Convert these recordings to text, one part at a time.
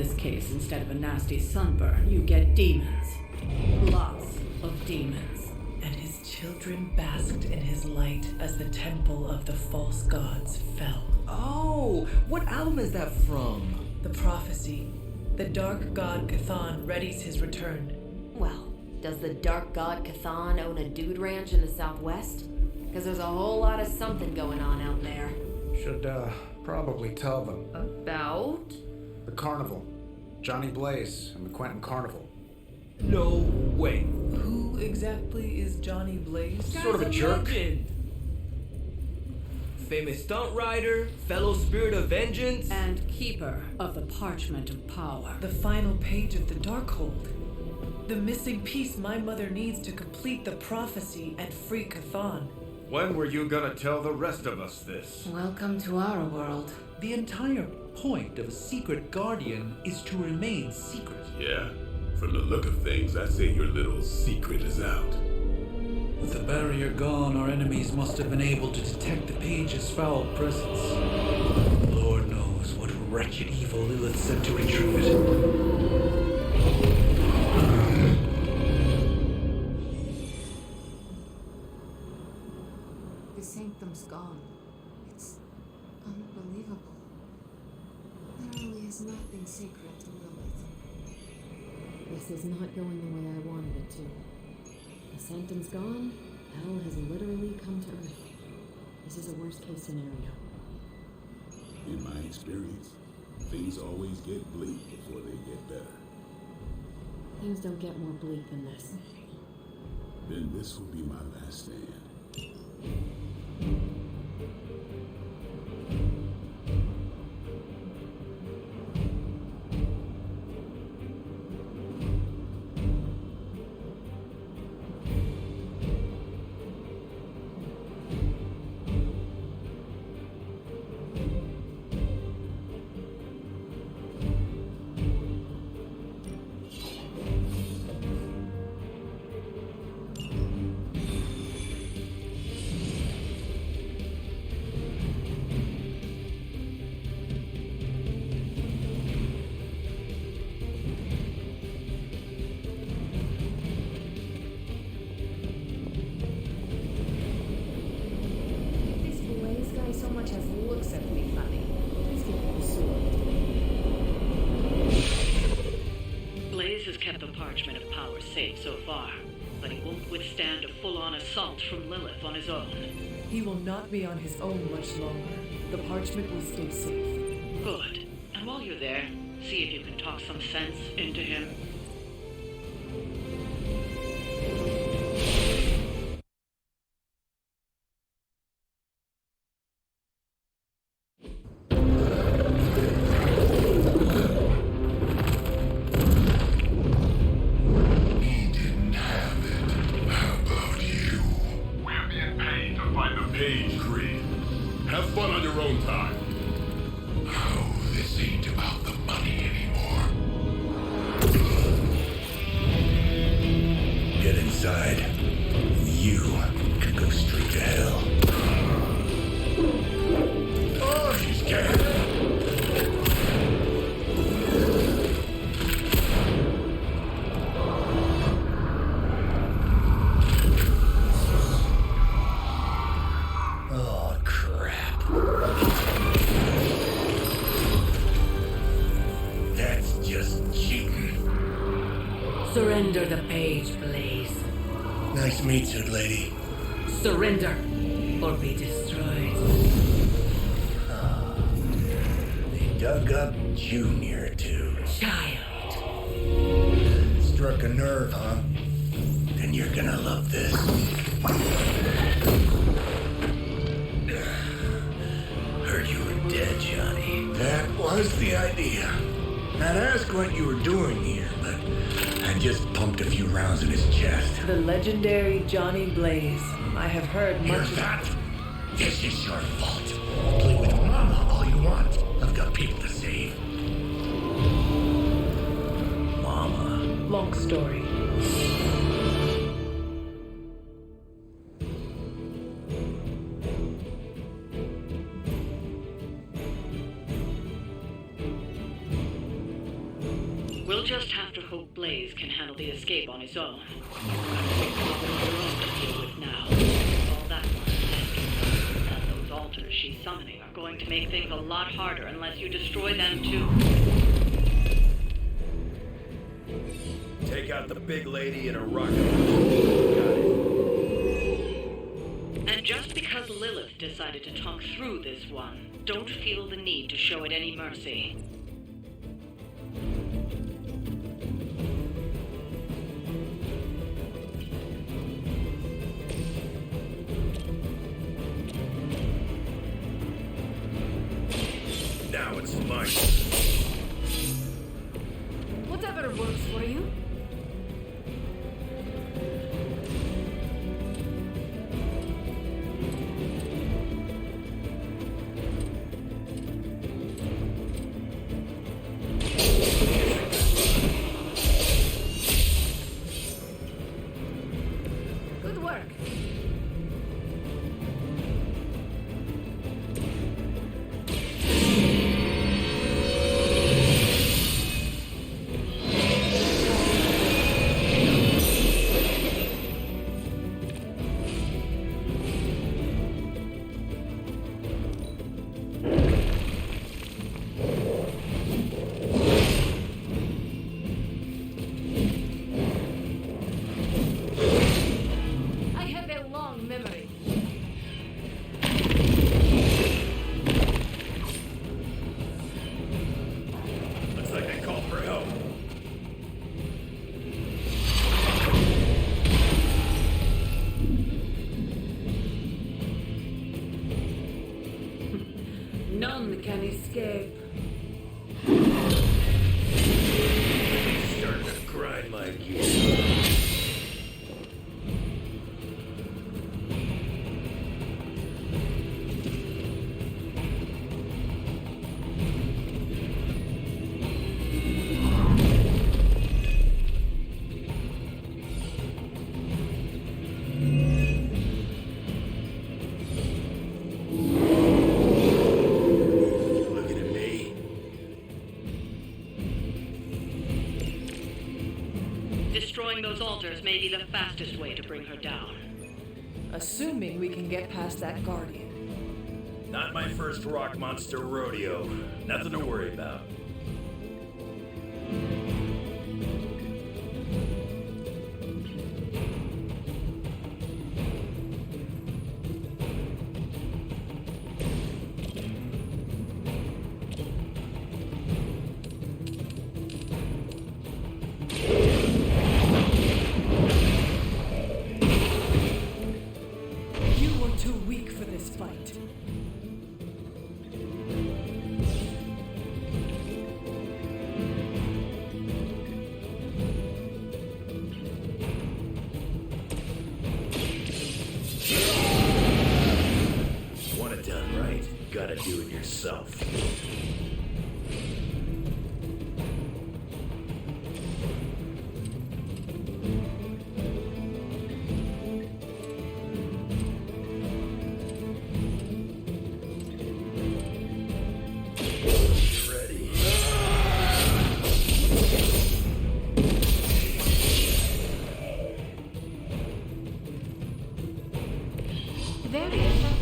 this case, instead of a nasty sunburn, you get demons. Lots of demons. And his children basked in his light as the temple of the false gods fell. Oh, what album is that from? The prophecy. The dark god Cthon readies his return. Well, does the dark god Cthon own a dude ranch in the southwest? Because there's a whole lot of something going on out there. Should, probably tell them. About? The carnival. Johnny Blaze and the Quentin Carnival. No way. Who exactly is Johnny Blaze? Sort of a jerk. Legend. Famous stunt rider, fellow spirit of vengeance. And keeper of the parchment of power. The final page of the Darkhold. The missing piece my mother needs to complete the prophecy and free Cthon. When were you gonna tell the rest of us this? Welcome to our world. The entire point of a secret guardian is to remain secret. Yeah, from the look of things, I'd say your little secret is out. With the barrier gone, our enemies must have been able to detect the page's foul presence. Lord knows what wretched evil Lilith sent to retrieve it. The sanctum's gone. It's unbelievable. There really is nothing sacred to Lilith. This is not going the way I wanted it to. The sanctum's gone. Hell has literally come to Earth. This is a worst-case scenario. In my experience, things always get bleak before they get better. Things don't get more bleak than this. Then this will be my last stand. So much as looks at me funny. Please give me the sword. Blaze has kept the parchment of power safe so far, but he won't withstand a full-on assault from Lilith on his own. He will not be on his own much longer. The parchment will stay safe. Good. And while you're there, see if you can talk some sense into him. Have fun on your own time. Oh, this ain't about the money anymore. Get inside. You can go straight to hell. Oh, she's scared. Surrender the page, Blaze. Nice to meet you, lady. Surrender, or be destroyed. They dug up Junior, too. Child. Struck a nerve, huh? Then you're gonna love this. Heard you were dead, Johnny. That was the idea. I'd ask what you were doing here, but I just pumped a few rounds in his chest. The legendary Johnny Blaze. I have heard Hear much. that? This is your fault. Play with Mama all you want. I've got people to save. Mama. Long story. We'll just have to hope Blaze can handle the escape on his own. I've got your own to deal with now. All that and those altars she's summoning are going to make things a lot harder unless you destroy them too. Take out the big lady in a rocket. Got it. And just because Lilith decided to talk through this one, don't feel the need to show it any mercy. Now it's mine. Whatever works for you. Good work. I have a long memory. Looks like they called for help. None can escape. Starting to grind my gears. Looking at me. Destroying those altars may be the fastest way to bring her down. Assuming we can get past that guardian. Not my first rock monster rodeo. Nothing to worry about. You were too weak for this fight. Want it done right, gotta do it yourself. Ready. Very effective.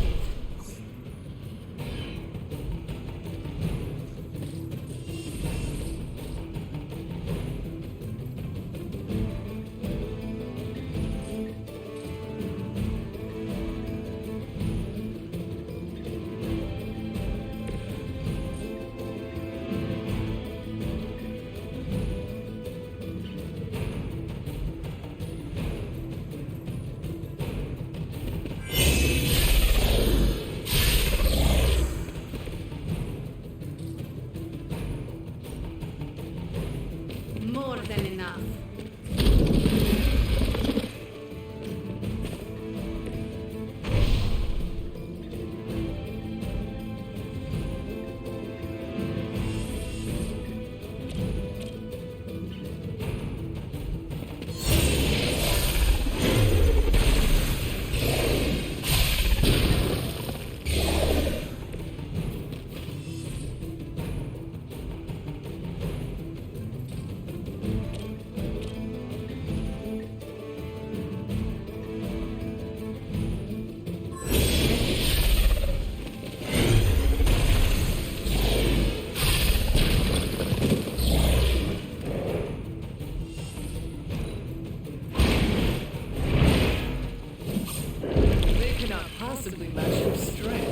possibly match your strength.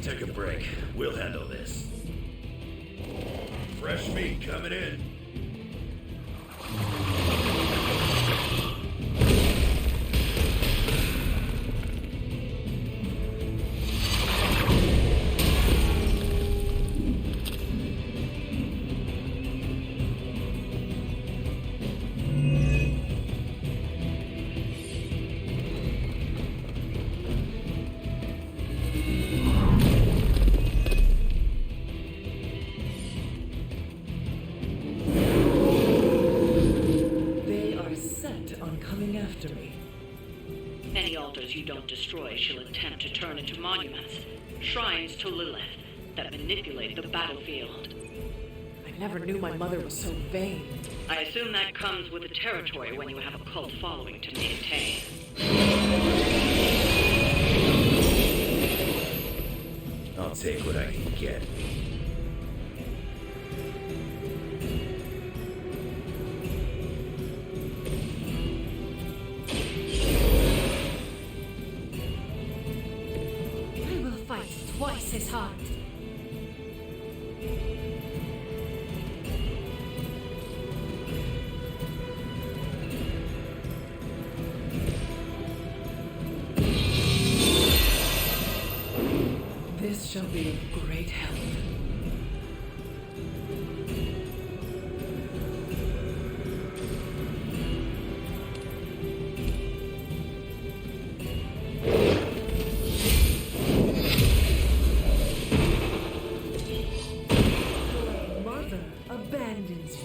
Take a break. We'll handle this. Fresh meat coming in. Any altars you don't destroy she'll attempt to turn into monuments, shrines to Lilith that manipulate the battlefield. I never knew my mother was so vain. I assume that comes with the territory when you have a cult following to maintain. I'll take what I can get. Twice as hard. This shall be of great help. Abandons you.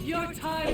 Your time.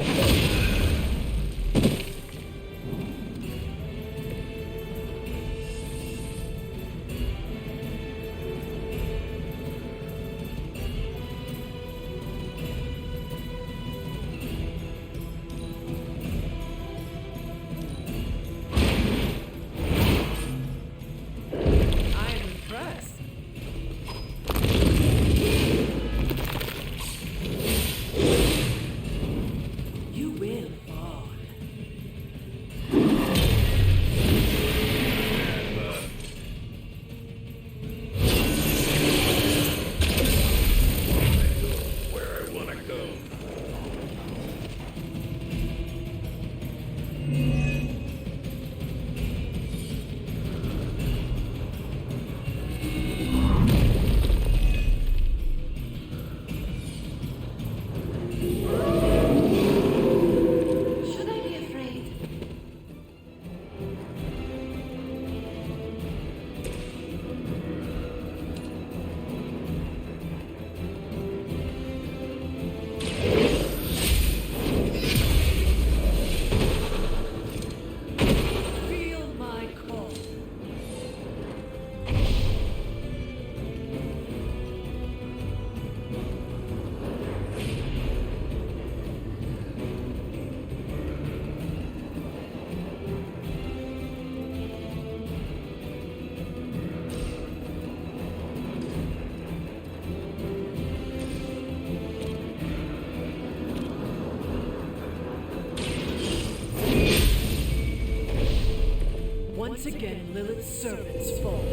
Once again, Lilith's servants fall.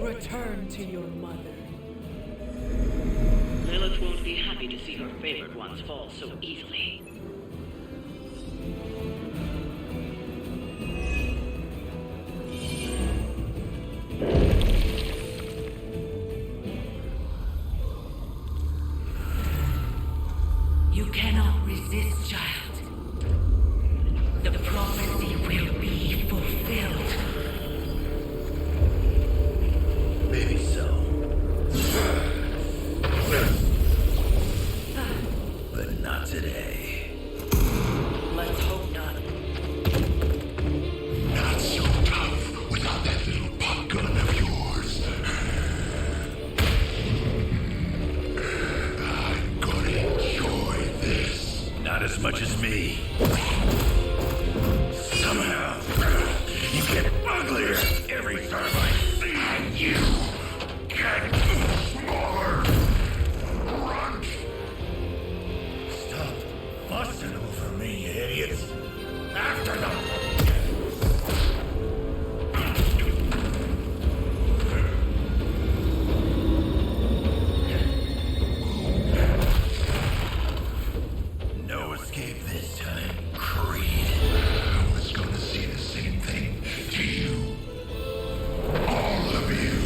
Return to your mother. Lilith won't be happy to see her favorite ones fall so easily. You cannot resist, child. The prophecy will be fulfilled. Maybe so. But not today. Let's hope not. Not so tough without that little pop gun of yours. I'm gonna enjoy this. Not as much as me. Somehow, you get uglier every time I see you. Get smaller. Run. Stop fussing over me, you idiots. After them. No escape this time, Creed. I was gonna say the same thing to you. All of you.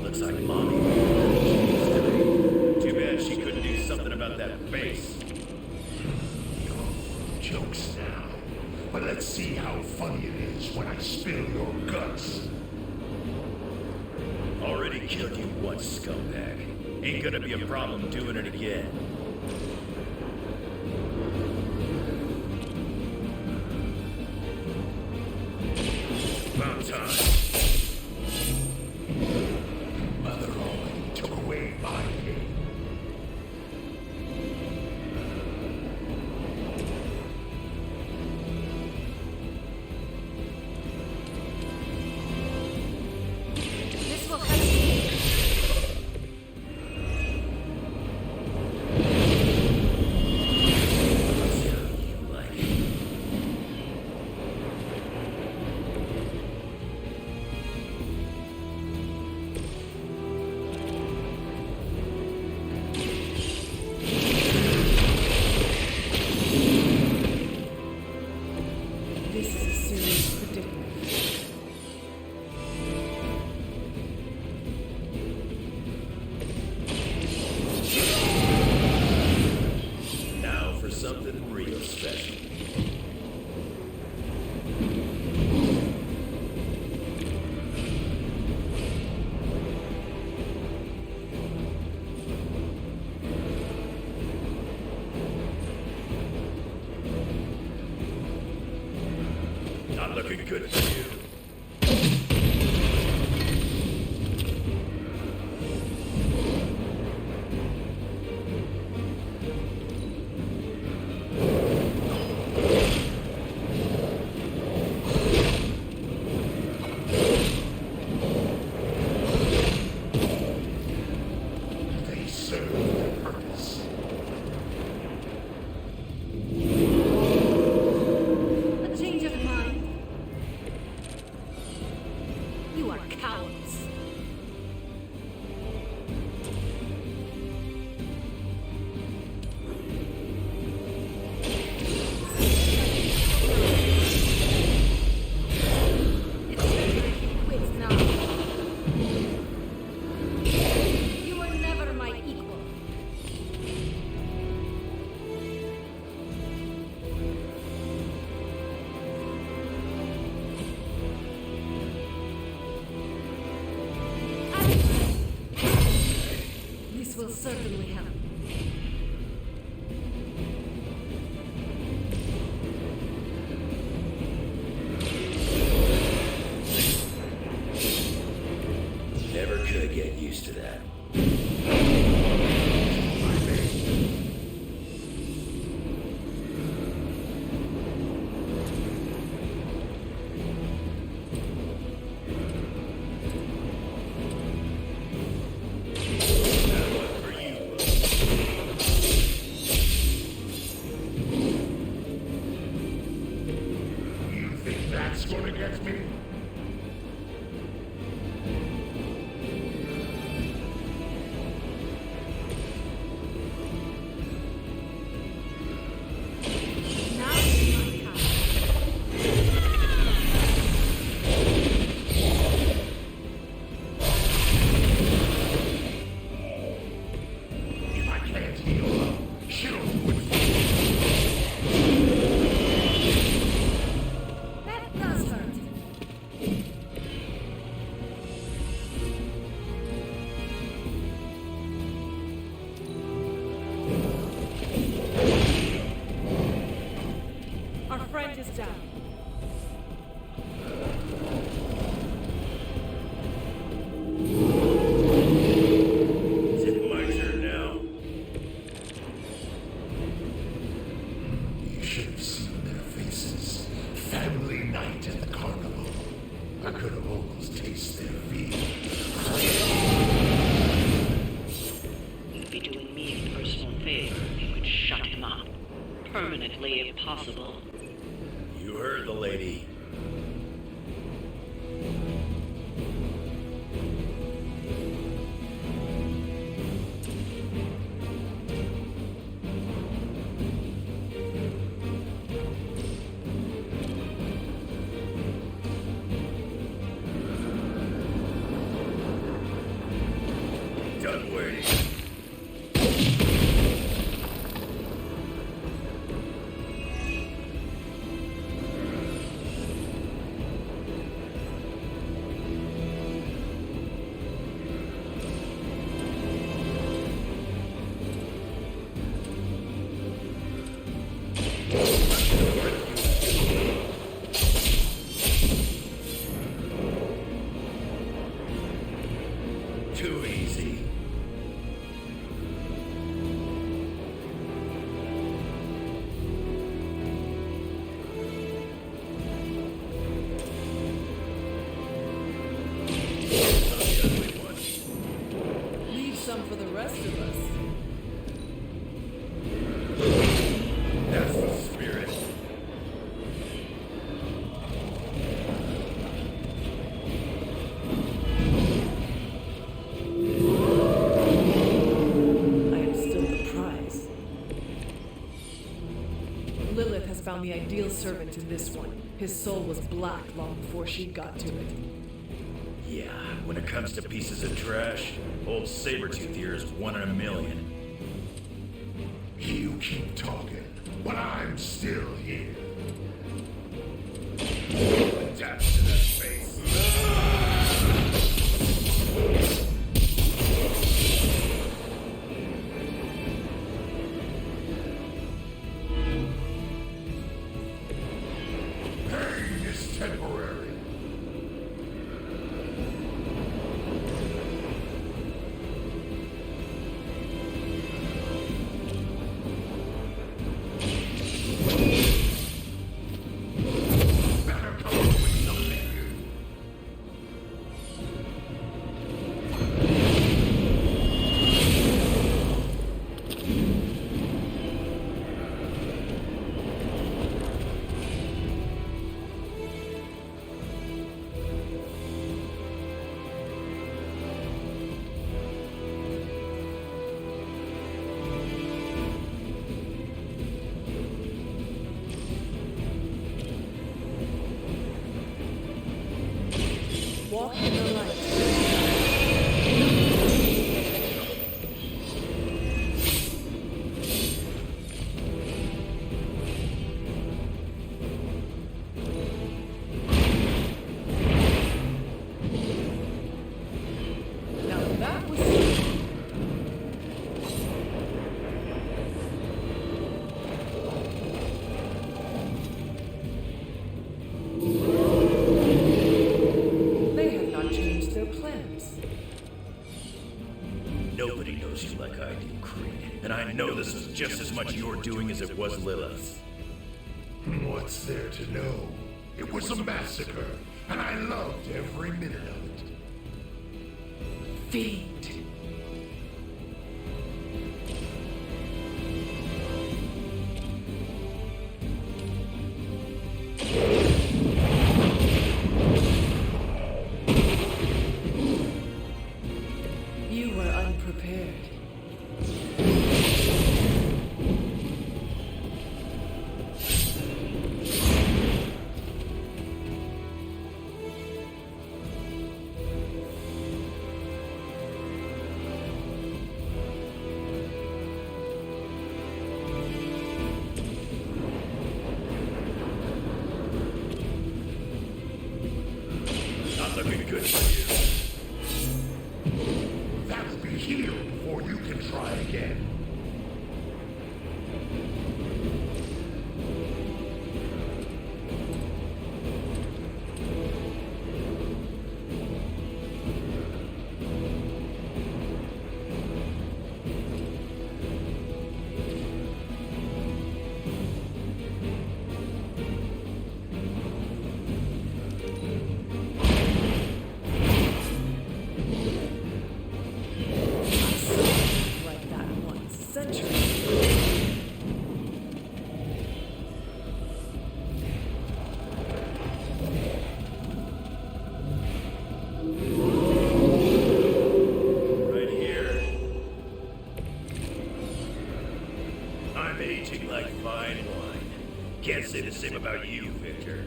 Looks like Mommy. Too bad she couldn't do something about that face. Jokes now. But let's see how funny it is when I spill your guts. Already killed you once, scumbag. Ain't gonna be a problem doing it again. About time. Mother only took away my pain. This will help you. You like it. This is a serious predicament. Now for something real special. Not looking good for you. They serve their purpose. A change of mind. You are cowards. It's better if you quit now. You were never my equal. This will certainly help. Never could get used to that. Now what for you? You think that's gonna get me? impossible. You heard the lady. Done waiting. Too easy. Leave some for the rest of us. That's the spirit. I am still the prize. Lilith has found the ideal servant in this one. His soul was black long before she got to it. Yeah, when it comes to pieces of trash, old Sabretooth here is 1 in a million. You keep talking, but I'm still here. Adapt to that face. Pain is temporary. Better come up with something new. Walk in the light. Now that was They have not changed their plans. Nobody knows you like I do, Creed. And I know this is just as much your doing as it was Lilith's. What's there to know? It was a massacre, and I loved every minute of it. Fiend. You were unprepared. Not looking good for you. That'll be healed before you can try again. Like that once. say the same about you, Victor.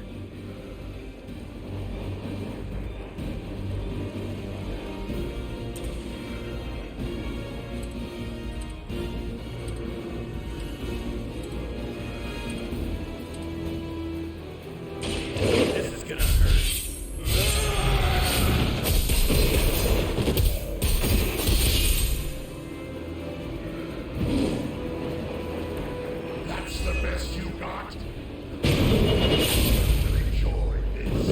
This is gonna hurt. That's the best you got? Enjoy this.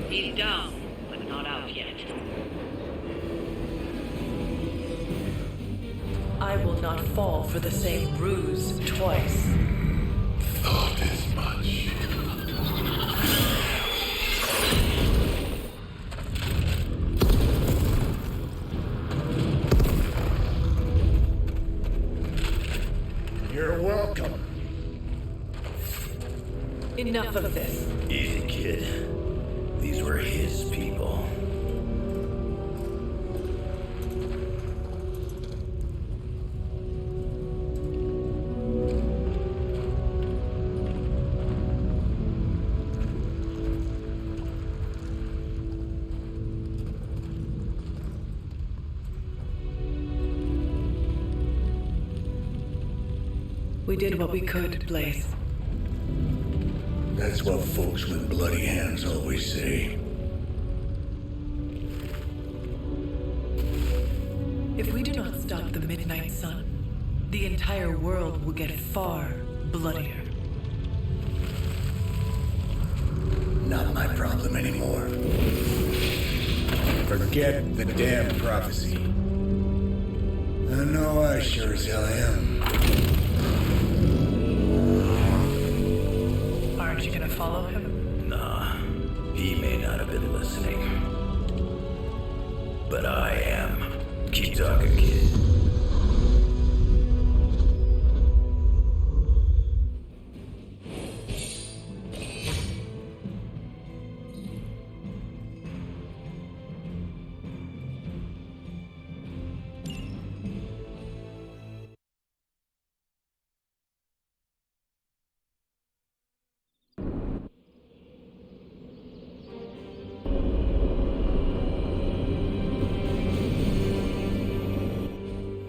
He's down, but not out yet. I will not fall for the same ruse twice. Thought as much. You're welcome. Enough of this. Easy, kid. These were his people. We did what we could, Blaze. That's what folks with bloody hands always say. If we do not stop the Midnight Sun, the entire world will get far bloodier. Not my problem anymore. Forget the damn prophecy. I know I sure as hell am. Aren't you gonna follow him? Nah, he may not have been listening. But I am. Keep talking, kid.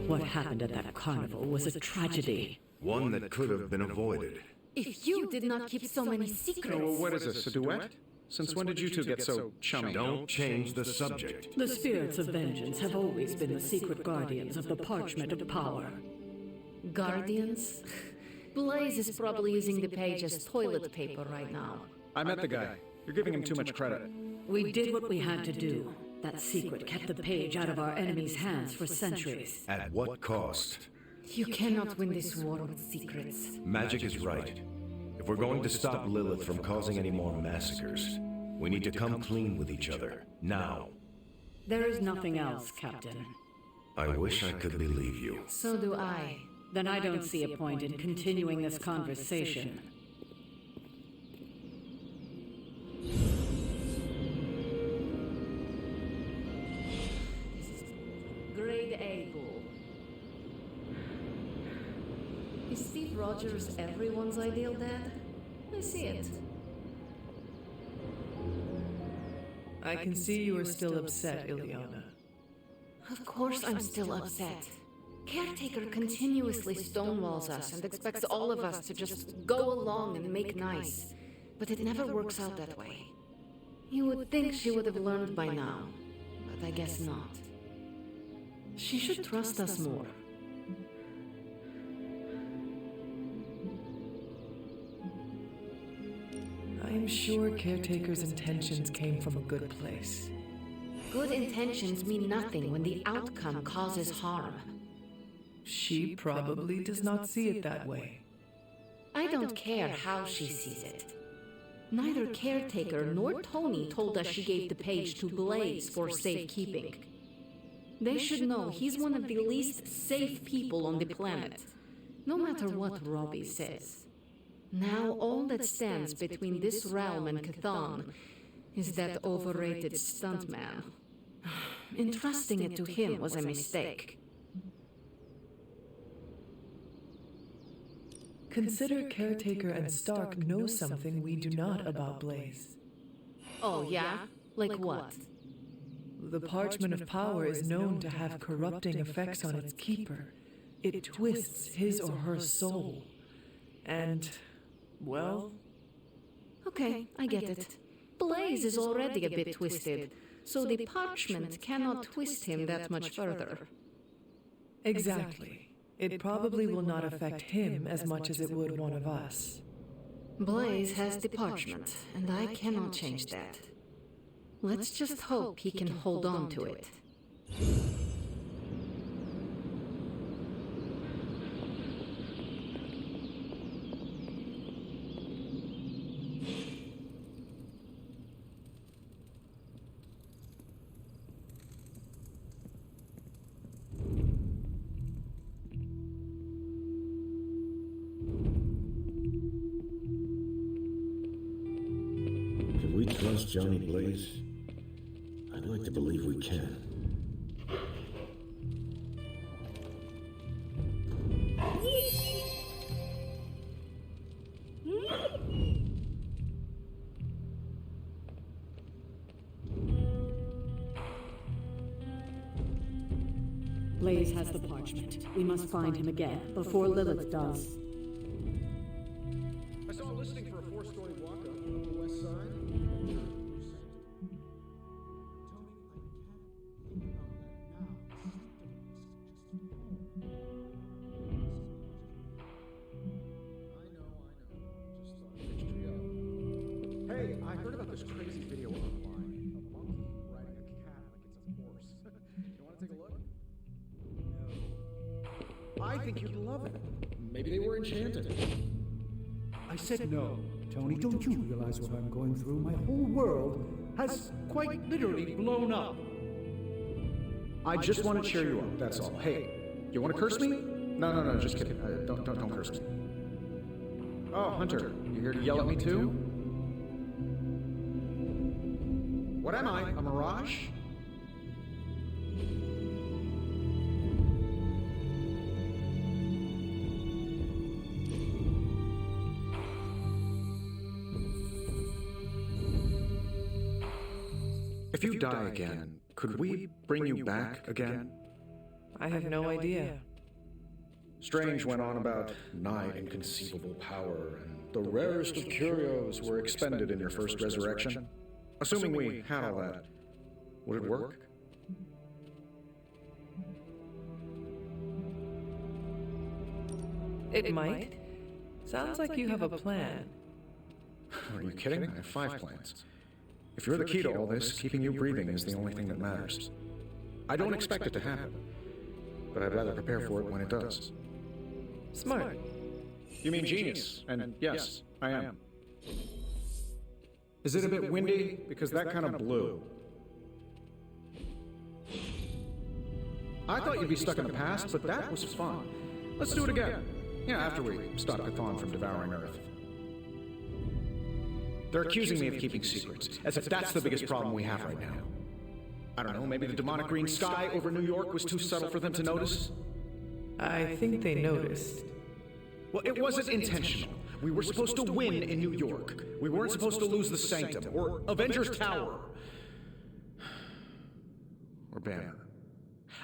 What happened at that carnival was a tragedy. One that could have been avoided. If you did not keep so many secrets. Well, what is this, a duet? Since when did you two get so chummy? Don't change the subject. The spirits of vengeance have always been the secret guardians of the parchment of power. Guardians? Blaze is probably using the page as toilet paper right now. I met the guy. You're giving him too much credit. We did what we had to do. That secret kept the page out of our enemies' hands for centuries. At what cost? You cannot win this war with secrets. Magic is right. If we're going to stop Lilith from causing any more massacres, we need to come clean with each other. Now. There is nothing else, Captain. I wish I could believe you. So do I. Then I don't see a point in continuing this conversation. Grade A bull. Is Steve Rogers everyone's ideal dad? I see it. I can see you are still upset, Ileana. Of course I'm still upset. Caretaker continuously stonewalls us and expects all of us to just go along and make nice. But it never works out that way. You would think she would have learned by now, but I guess not. She should trust us more. I am sure Caretaker's intentions came from a good place. Good intentions mean nothing when the outcome causes harm. She probably does not see it that way. I don't care how she sees it. Neither Caretaker nor Tony told us she gave the page to Blaze for safekeeping. They should know he's one of the least safe people on the planet, no matter what Robbie says. Now all that stands between this realm and Chthon is that overrated stuntman. Entrusting it to him was a mistake. Consider Caretaker and Stark know something we do not about Blaze. Oh, yeah? Like what? The Parchment of Power is known to have corrupting effects on its keeper. It twists his or her soul. And, well... Okay, I get it. Blaze is already a bit twisted, so the parchment cannot twist him that much further. Exactly. It probably will not affect him as much as it would one of us. Blaze has the parchment, and I cannot change that. Let's just hope he can hold on to it. Can we trust Johnny Blaze? I'd like to believe we can. Blaze has the parchment. We must find him again, before Lilith does. I saw a listing for a 4-story walk-up on the west side. Hey, I heard about this crazy video online of a monkey riding a cat like it's a horse. You want to take a look? No. I think you'd love it. Maybe they were enchanted. I said no. Tony, don't you realize what I'm going through? My whole world has quite literally blown up. I just want to cheer you up, that's all. Hey, you want to curse me? No, just kidding. Don't curse me. Oh, Hunter, you here to yell at me too? What am I, a mirage? If you die again, could we bring you back again? I have no idea. Strange went on about nigh inconceivable power, and the rarest of curios were expended in your first resurrection. Assuming we had all that, would it work? It might. Sounds like you have a plan. Are you kidding? I have 5 plans. If you're the key to all this, keeping you breathing is the only thing that matters. I don't expect it to happen, but I'd rather prepare for it when it does. Smart. You mean genius? And yes, I am. Is it a bit windy? Because that kind of blew. I thought you'd be stuck in the past, but that was fun. Let's do it again. Yeah, after we stop Chthon from devouring Earth. They're accusing me of keeping secrets, as if that's the biggest problem we have right now. I don't know, maybe the demonic green sky over New York was too subtle for them to notice? I think they noticed. Well, it wasn't intentional. We were supposed to win in New York. We weren't supposed to lose the Sanctum, or Avengers Tower. Or Banner.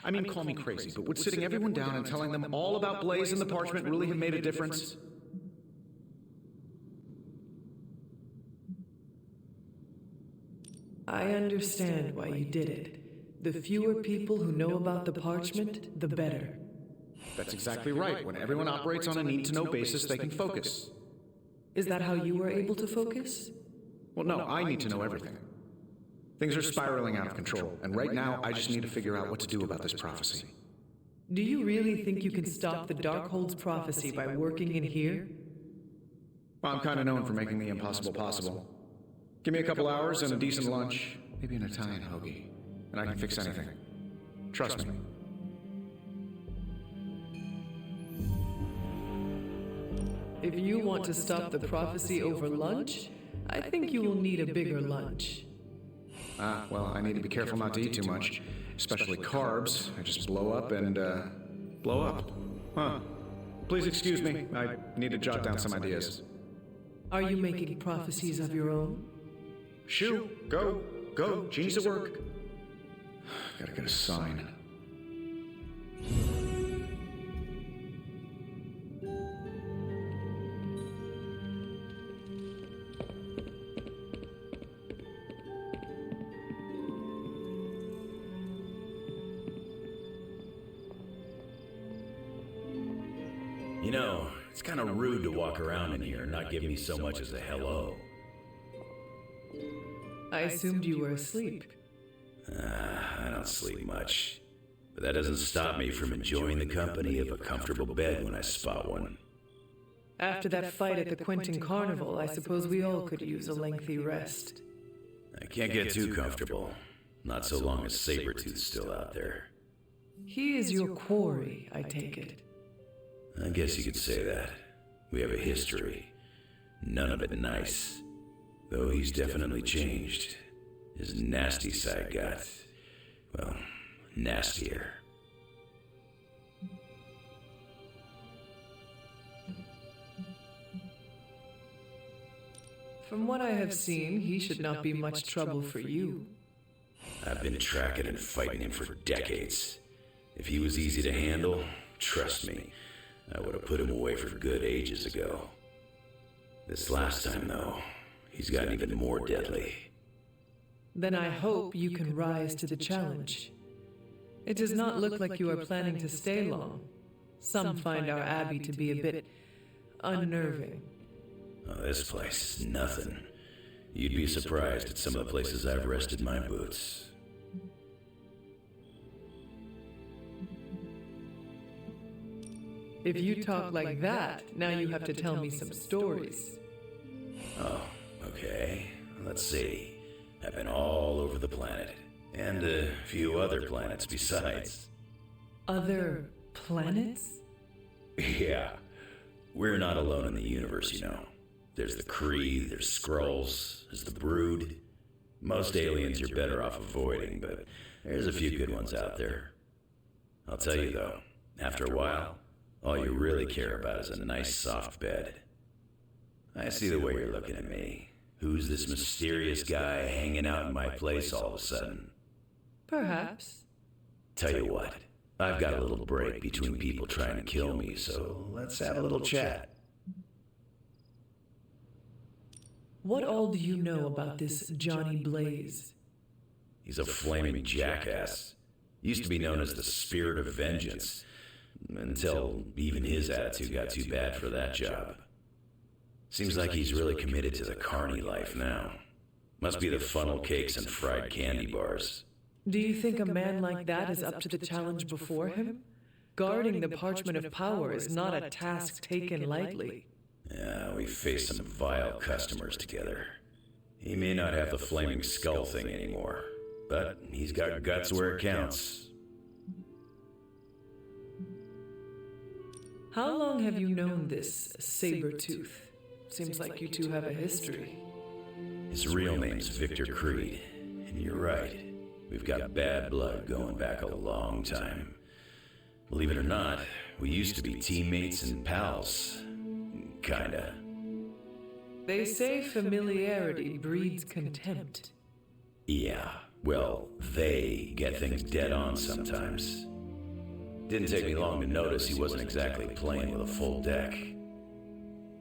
I mean, call me crazy, but would sitting everyone down and telling them all about Blaze and the Parchment really have made a difference? I understand why you did it. The fewer people who know about the Parchment, the better. That's exactly right. When everyone operates on a need-to-know basis, they can focus. Is that how you were able to focus? Well, no, I need to know everything. Things are spiraling out of control, and right now, I just need to figure out what to do about this prophecy. Do you really think you can stop the Darkhold's prophecy by working in here? Well, I'm kind of known for making the impossible possible. Give me a couple hours and a decent lunch, maybe an Italian hoagie, and I can fix anything. Trust me. If you want to stop the prophecy over lunch, I think you will need a bigger lunch. Well, I need to be careful not to eat too much, especially carbs. I just blow up and, blow up. Huh. Please excuse me. I need to jot down some ideas. Are you making prophecies of your own? Shoo! Go! Go! Genie's at work! Gotta get a sign. You know, it's kind of rude to walk around in here and not give me so much as a hello. I assumed you were asleep. I don't sleep much. But that doesn't stop me from enjoying the company of a comfortable bed when I spot one. After that fight at the Quentin Carnival, I suppose we all could use a lengthy rest. I can't get too comfortable. Not so long as Sabretooth's still out there. He is your quarry, I take it. I guess you could say that. We have a history. None of it nice. Though he's definitely changed. His nasty side got, well, nastier. From what I have seen, he should not be much trouble for you. I've been tracking and fighting him for decades. If he was easy to handle, trust me, I would have put him away for good ages ago. This last time, though, he's gotten even more deadly. Then I hope you can rise to the challenge. It does not look like you are planning to stay long. Some find our abbey to be a bit unnerving. Oh, this place is nothing. You'd be surprised at some of the places I've rested my boots. If you talk like that, now you have to tell me some stories. Oh, okay. Let's see. I've been all over the planet. And a few other planets besides. Other planets? Yeah. We're not alone in the universe, you know. There's the Kree, there's Skrulls, there's the Brood. Most aliens you're better off avoiding, but there's a few good ones out there. I'll tell you though, after a while, all you really care about is a nice soft bed. I see the way you're looking at me. Who's this mysterious guy hanging out in my place all of a sudden? Perhaps. Tell you what, I've got a little break between people trying to kill me, so let's have a little chat. What all do you know about this Johnny Blaze? He's a flaming jackass. Used to be known as the Spirit of Vengeance, until even his attitude got too bad for that job. Seems like he's really committed to the carny life now. Must be the funnel cakes and fried candy bars. Do you think a man like that is up to the challenge before him? Guarding the parchment of power is not a task taken lightly. Yeah, we faced some vile customers together. He may not have the flaming skull thing anymore, but he's got guts where it counts. How long have you known this Sabretooth? Seems like you two have a history. His real name's Victor Creed, and you're right. We've got bad blood going back a long time. Believe it or not, we used to be teammates and pals. Kinda. They say familiarity breeds contempt. Yeah, well, they get things dead on sometimes. Didn't take me long to notice he wasn't exactly playing with a full deck.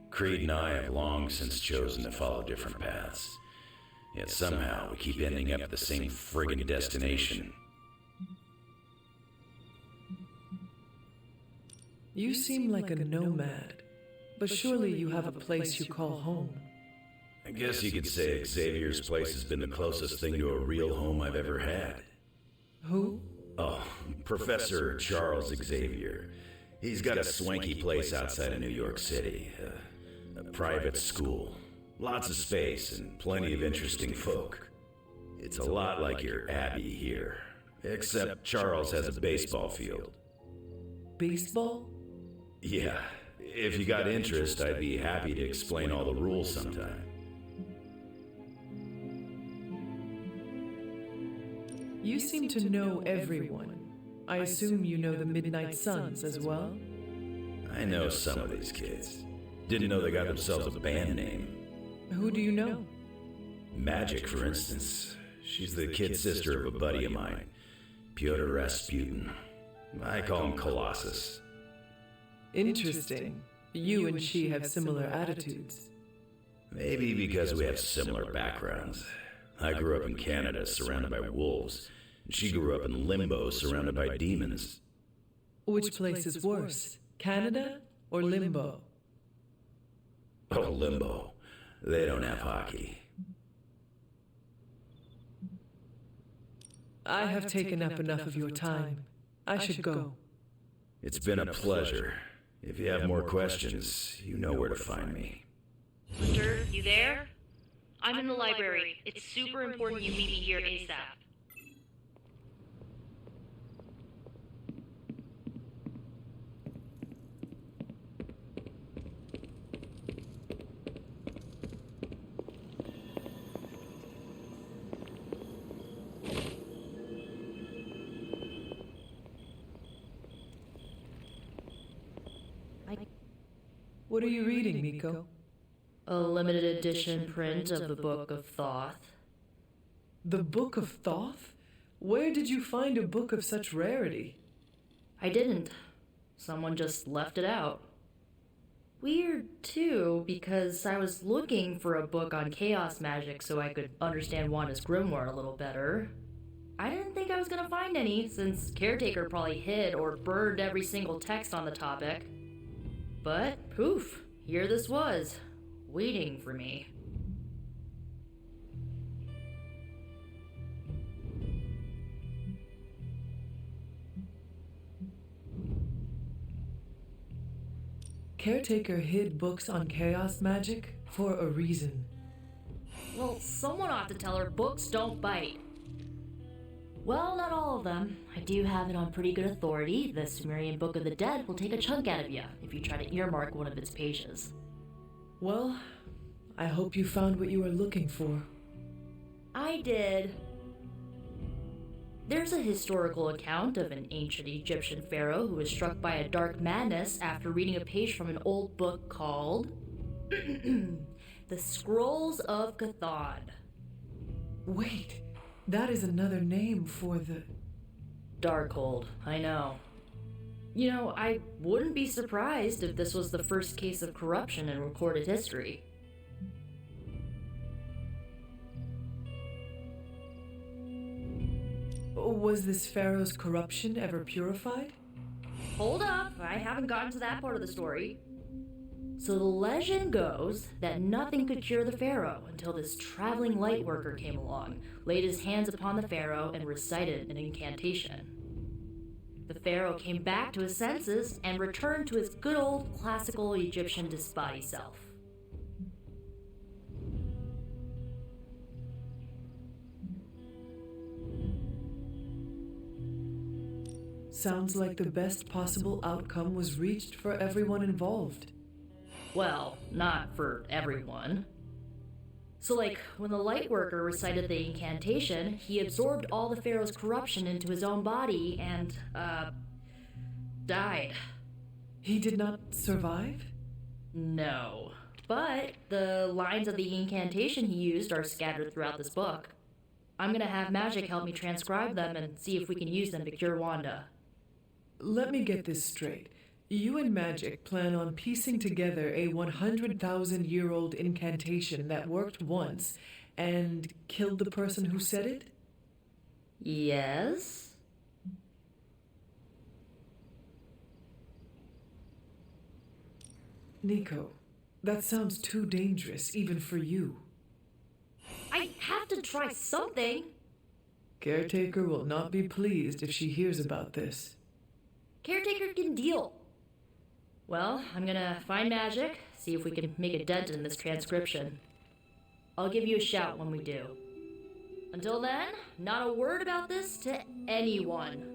Creed and I have long since chosen to follow different paths. Yet somehow we keep ending up at the same friggin' destination. You seem like a nomad, but surely you have a place you call home. I guess you could say Xavier's place has been the closest thing to a real home I've ever had. Who? Oh, Professor Charles Xavier. He's got a swanky place outside of New York City. A private school. Lots of space and plenty of interesting folk. It's a lot like your Abbey here, Except Charles has a baseball field. Baseball? Yeah, if you got interest, I'd be happy to explain all the rules sometime. You seem to know everyone. I assume you know the Midnight Suns as well? I know some of these kids. Didn't know they got themselves a band name. Who do you know? Magic, for instance. She's the kid sister of a buddy of mine, Pyotr Rasputin. I call him Colossus. Interesting. You and she have similar attitudes. Maybe because we have similar backgrounds. I grew up in Canada, surrounded by wolves. And she grew up in Limbo, surrounded by demons. Which place is worse, Canada or Limbo? Oh, Limbo. They don't have hockey. I have taken up enough of your time. I should go. It's been a pleasure. If you have more questions, you know where to find me. Hunter, you there? I'm in the library. It's super important you meet me here ASAP. What are you reading, Nico? A limited edition print of the Book of Thoth. The Book of Thoth? Where did you find a book of such rarity? I didn't. Someone just left it out. Weird, too, because I was looking for a book on chaos magic so I could understand Wanda's grimoire a little better. I didn't think I was gonna find any, since Caretaker probably hid or burned every single text on the topic. But, poof, here this was, waiting for me. Caretaker hid books on chaos magic for a reason. Well, someone ought to tell her books don't bite. Well, not all of them. I do have it on pretty good authority. The Sumerian Book of the Dead will take a chunk out of you if you try to earmark one of its pages. Well, I hope you found what you were looking for. I did. There's a historical account of an ancient Egyptian pharaoh who was struck by a dark madness after reading a page from an old book called The Scrolls of Chthon. Wait, that is another name for the... Darkhold, I know. You know, I wouldn't be surprised if this was the first case of corruption in recorded history. Was this pharaoh's corruption ever purified? Hold up, I haven't gotten to that part of the story. So the legend goes that nothing could cure the pharaoh until this traveling light worker came along, laid his hands upon the pharaoh, and recited an incantation. The pharaoh came back to his senses and returned to his good old classical Egyptian disbody self. Sounds like the best possible outcome was reached for everyone involved. Well, not for everyone. So like, when the Lightworker recited the incantation, he absorbed all the Pharaoh's corruption into his own body and, died. He did not survive? No. But the lines of the incantation he used are scattered throughout this book. I'm gonna have Magic help me transcribe them and see if we can use them to cure Wanda. Let me get this straight. You and Magic plan on piecing together a 100,000-year-old incantation that worked once and killed the person who said it? Yes? Nico, that sounds too dangerous even for you. I have to try something! Caretaker will not be pleased if she hears about this. Caretaker can deal. Well, I'm gonna find Magic, see if we can make a dent in this transcription. I'll give you a shout when we do. Until then, not a word about this to anyone.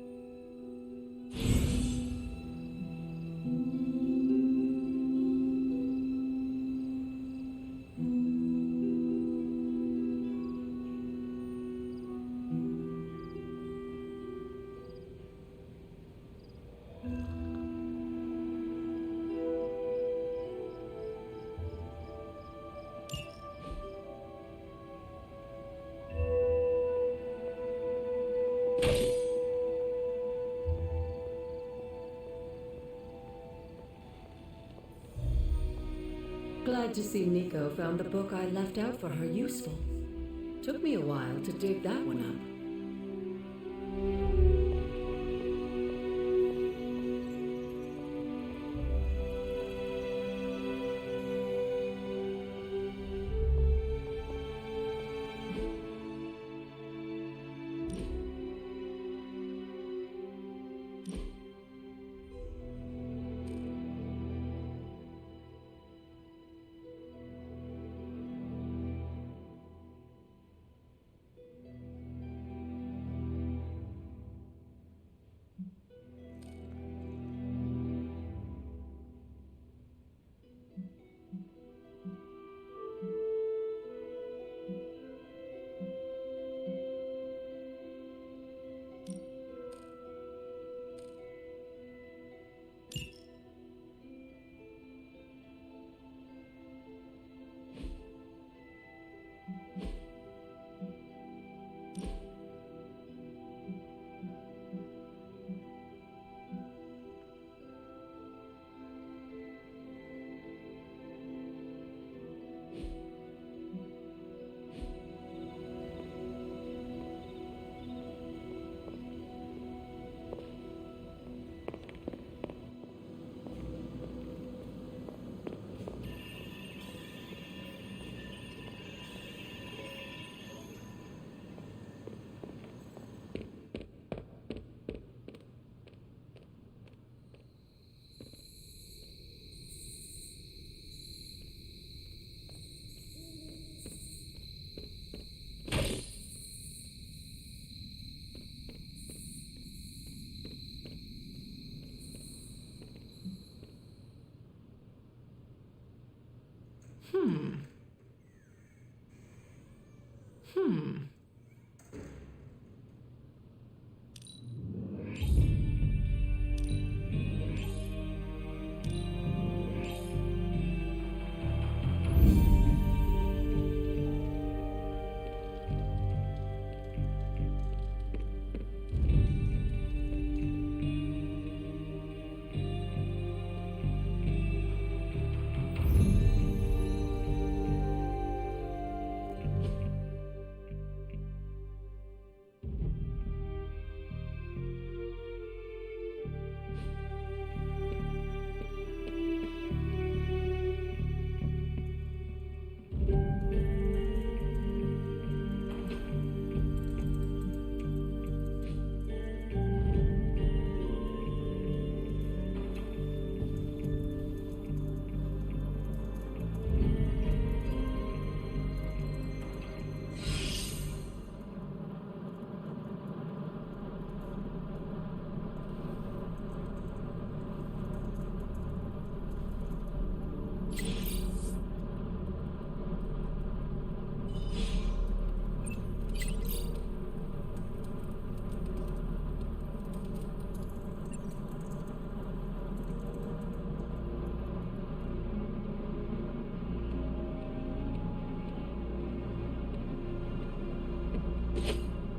Glad to see Nico found the book I left out for her useful. Took me a while to dig that one up.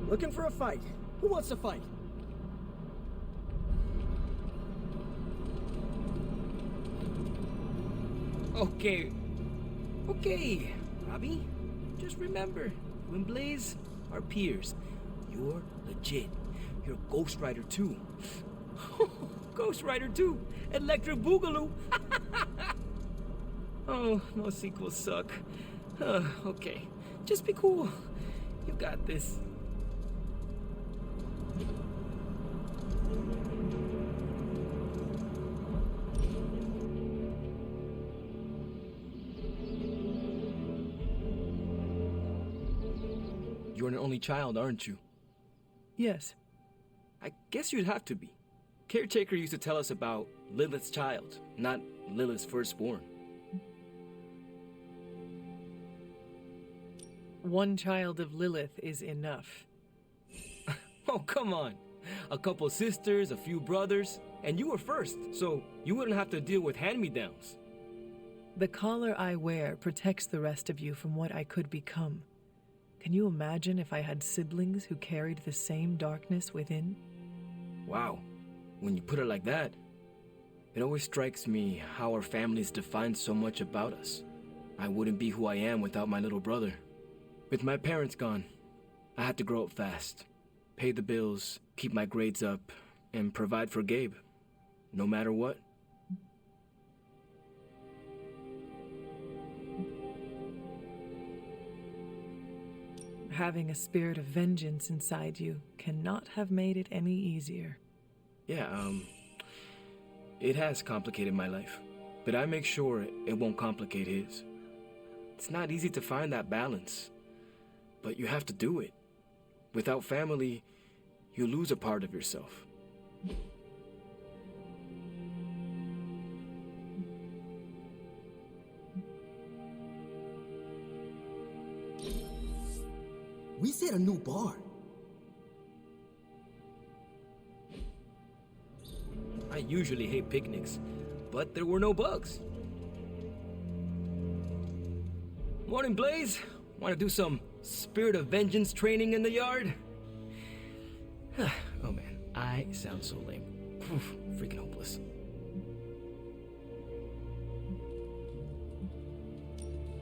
Looking for a fight. Who wants to fight? Okay. Okay, Robbie. Just remember, you and Blaze are peers. You're legit. You're Ghost Rider 2. Ghost Rider 2! Electric Boogaloo! Oh, most sequels suck. Okay. Just be cool. You got this. You're an only child, aren't you? Yes. I guess you'd have to be. Caretaker used to tell us about Lilith's child, not Lilith's firstborn. One child of Lilith is enough. Oh, come on. A couple sisters, a few brothers, and you were first, so you wouldn't have to deal with hand-me-downs. The collar I wear protects the rest of you from what I could become. Can you imagine if I had siblings who carried the same darkness within? Wow. When you put it like that, it always strikes me how our families define so much about us. I wouldn't be who I am without my little brother. With my parents gone, I had to grow up fast, pay the bills, keep my grades up, and provide for Gabe, no matter what. Having a spirit of vengeance inside you cannot have made it any easier. Yeah, it has complicated my life, but I make sure it won't complicate his. It's not easy to find that balance, but you have to do it. Without family, you lose a part of yourself. We set a new bar. I usually hate picnics, but there were no bugs. Morning, Blaze. Want to do some spirit of vengeance training in the yard? Oh man, I sound so lame. Freaking hopeless.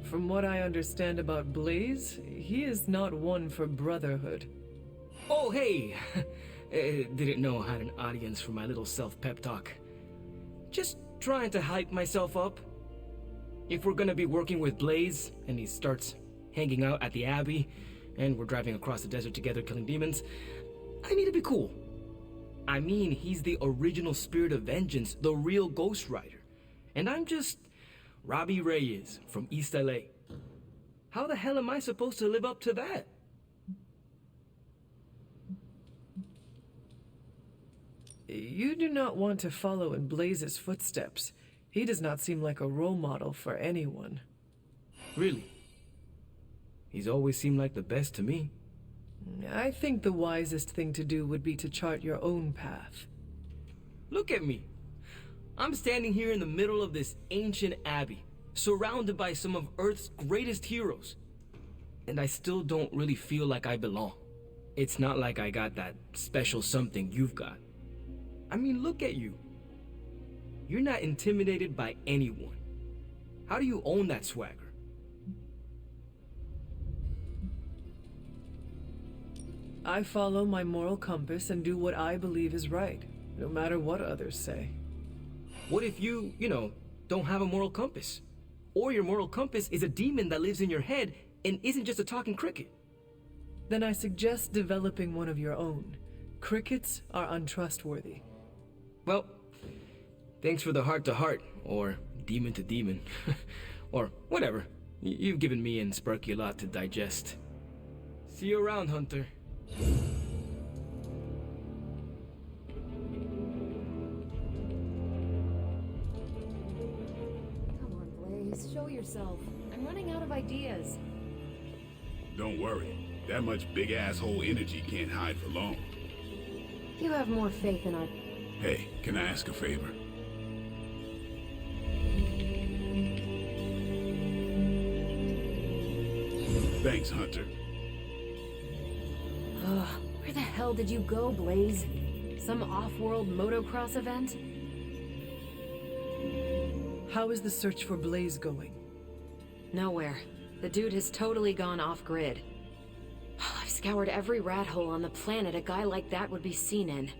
From what I understand about Blaze, he is not one for brotherhood. Oh, hey! Didn't know I had an audience for my little self-pep talk. Just trying to hype myself up. If we're gonna be working with Blaze, and he starts hanging out at the Abbey, and we're driving across the desert together killing demons, I need to be cool. I mean, he's the original spirit of vengeance, the real Ghost Rider. And I'm just Robbie Reyes from East LA. How the hell am I supposed to live up to that? You do not want to follow in Blaze's footsteps. He does not seem like a role model for anyone. Really? He's always seemed like the best to me. I think the wisest thing to do would be to chart your own path. Look at me. I'm standing here in the middle of this ancient abbey, surrounded by some of Earth's greatest heroes. And I still don't really feel like I belong. It's not like I got that special something you've got. I mean, look at you. You're not intimidated by anyone. How do you own that swagger? I follow my moral compass and do what I believe is right, no matter what others say. What if you don't have a moral compass? Or your moral compass is a demon that lives in your head and isn't just a talking cricket? Then I suggest developing one of your own. Crickets are untrustworthy. Well, thanks for the heart-to-heart, or demon-to-demon, or whatever. You've given me and Sparky a lot to digest. See you around, Hunter. Come on, Blaze, show yourself. I'm running out of ideas. Don't worry. That much big asshole energy can't hide for long. You have more faith in our... Hey, can I ask a favor? Thanks, Hunter. Where the hell did you go, Blaze? Some off-world motocross event? How is the search for Blaze going? Nowhere. The dude has totally gone off-grid. I've scoured every rat hole on the planet a guy like that would be seen in.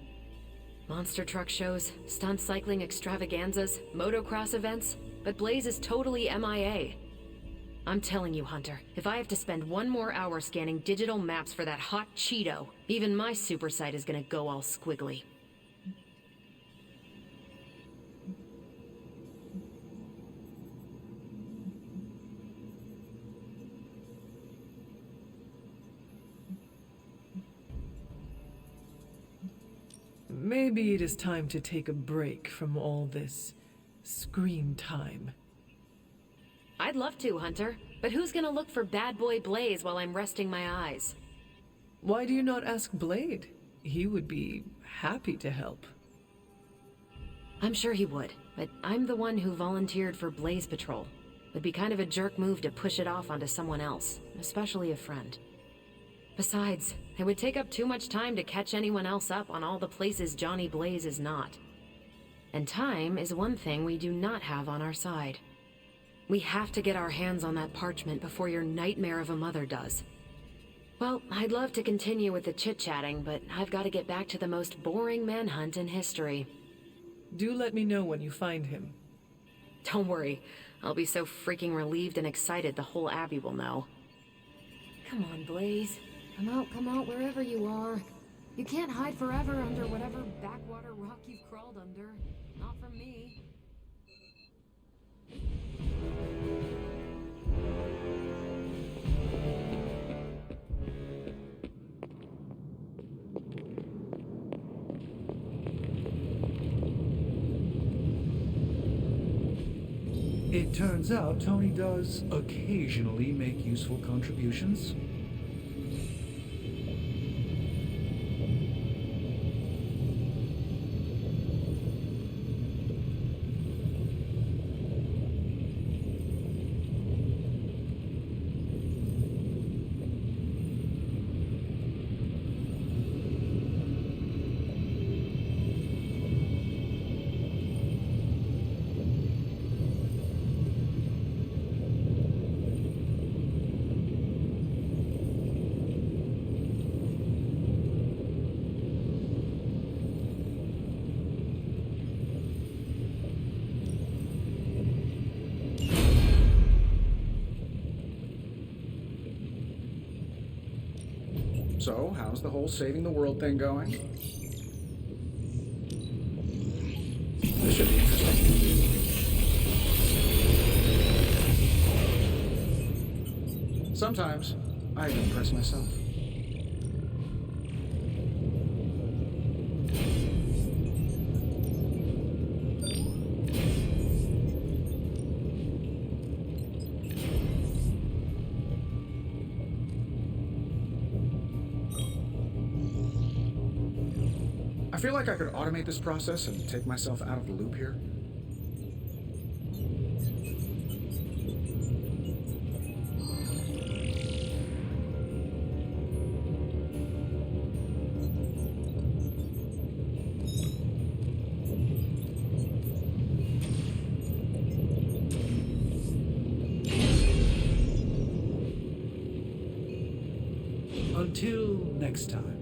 Monster truck shows, stunt cycling extravaganzas, motocross events, but Blaze is totally MIA. I'm telling you, Hunter, if I have to spend one more hour scanning digital maps for that hot Cheeto, even my super sight is gonna go all squiggly. Maybe it is time to take a break from all this screen time. I'd love to, Hunter. But who's gonna look for Bad Boy Blaze while I'm resting my eyes? Why do you not ask Blade? He would be happy to help. I'm sure he would, but I'm the one who volunteered for Blaze Patrol. It'd be kind of a jerk move to push it off onto someone else, especially a friend. Besides, it would take up too much time to catch anyone else up on all the places Johnny Blaze is not. And time is one thing we do not have on our side. We have to get our hands on that parchment before your nightmare of a mother does. Well, I'd love to continue with the chit-chatting, but I've got to get back to the most boring manhunt in history. Do let me know when you find him. Don't worry. I'll be so freaking relieved and excited the whole Abbey will know. Come on, Blaze. Come out wherever you are. You can't hide forever under whatever backwater rock you've crawled under. Not from me. It turns out Tony does occasionally make useful contributions. So, how's the whole saving the world thing going? This should be interesting. Sometimes, I even impress myself. I feel like I could automate this process and take myself out of the loop here. Until next time.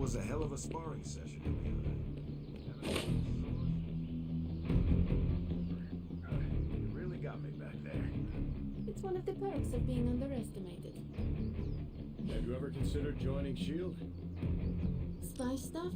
was a hell of a sparring session, to be honest. You really got me back there. It's one of the perks of being underestimated. Have you ever considered joining S.H.I.E.L.D.? Spy stuff?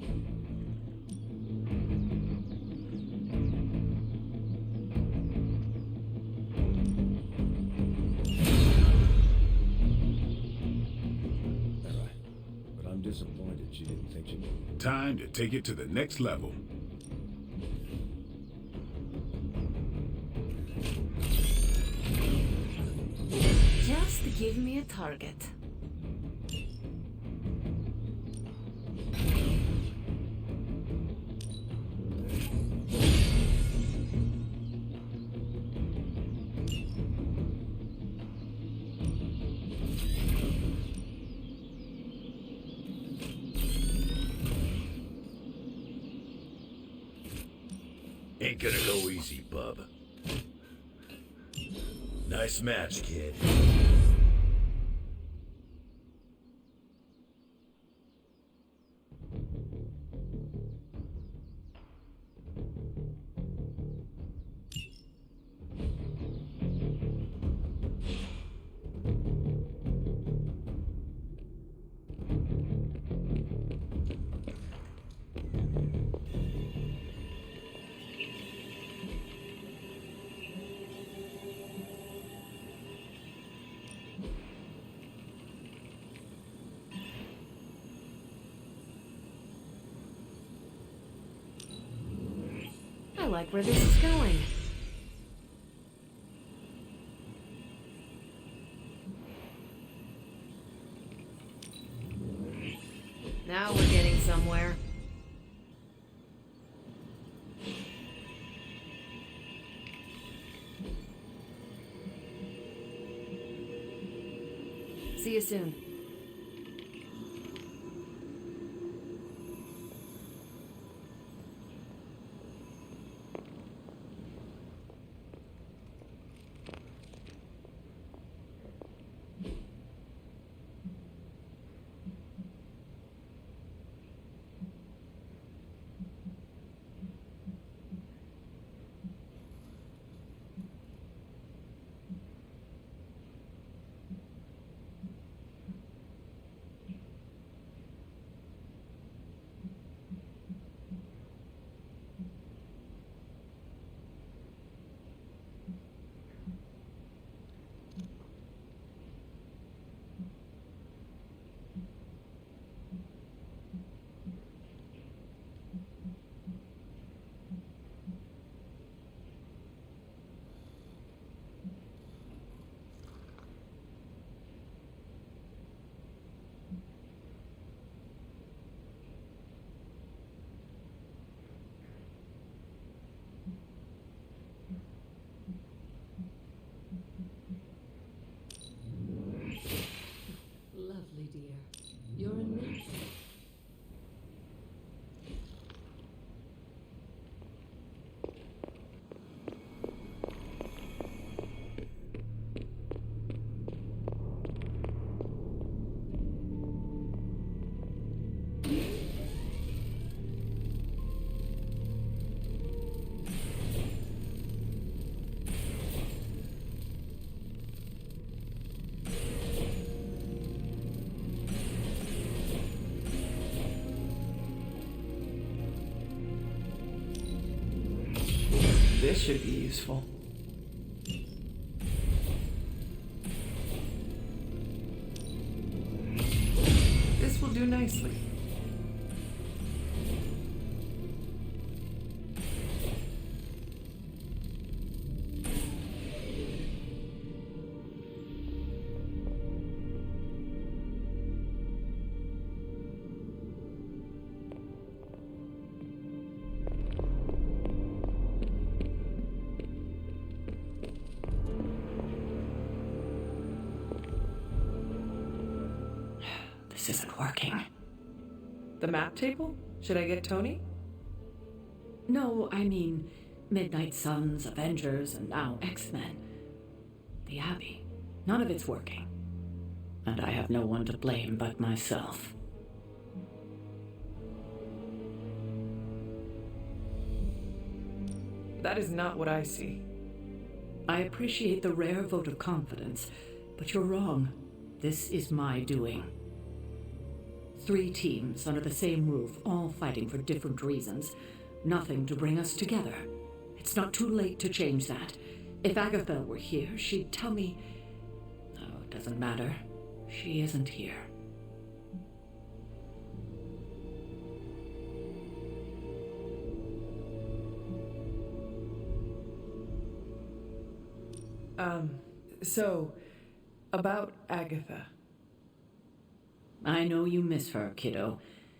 But I'm disappointed she didn't think she... Time to take it to the next level. Just give me a target. Ain't gonna go easy, bub. Nice match, kid. I like where this is going. Now we're getting somewhere. See you soon. Lovely, dear. You're a nest. This should be useful. This will do nicely. This isn't working. The map table? Should I get Tony? No, I mean Midnight Suns, Avengers, and now X-Men. The Abbey. None of it's working. And I have no one to blame but myself. That is not what I see. I appreciate the rare vote of confidence, but you're wrong. This is my doing. 3 teams under the same roof, all fighting for different reasons. Nothing to bring us together. It's not too late to change that. If Agatha were here, she'd tell me... Oh, it doesn't matter. She isn't here. So, about Agatha. I know you miss her, kiddo.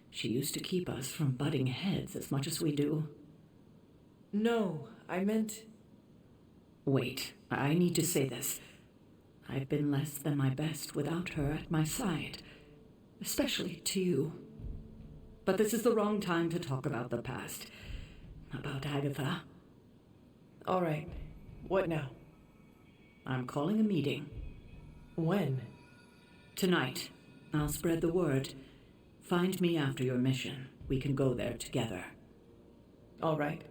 She used to keep us from butting heads as much as we do. No, I meant... Wait, I need to say this. I've been less than my best without her at my side. Especially to you. But this is the wrong time to talk about the past. About Agatha. All right. What now? I'm calling a meeting. When? Tonight. I'll spread the word. Find me after your mission. We can go there together. All right.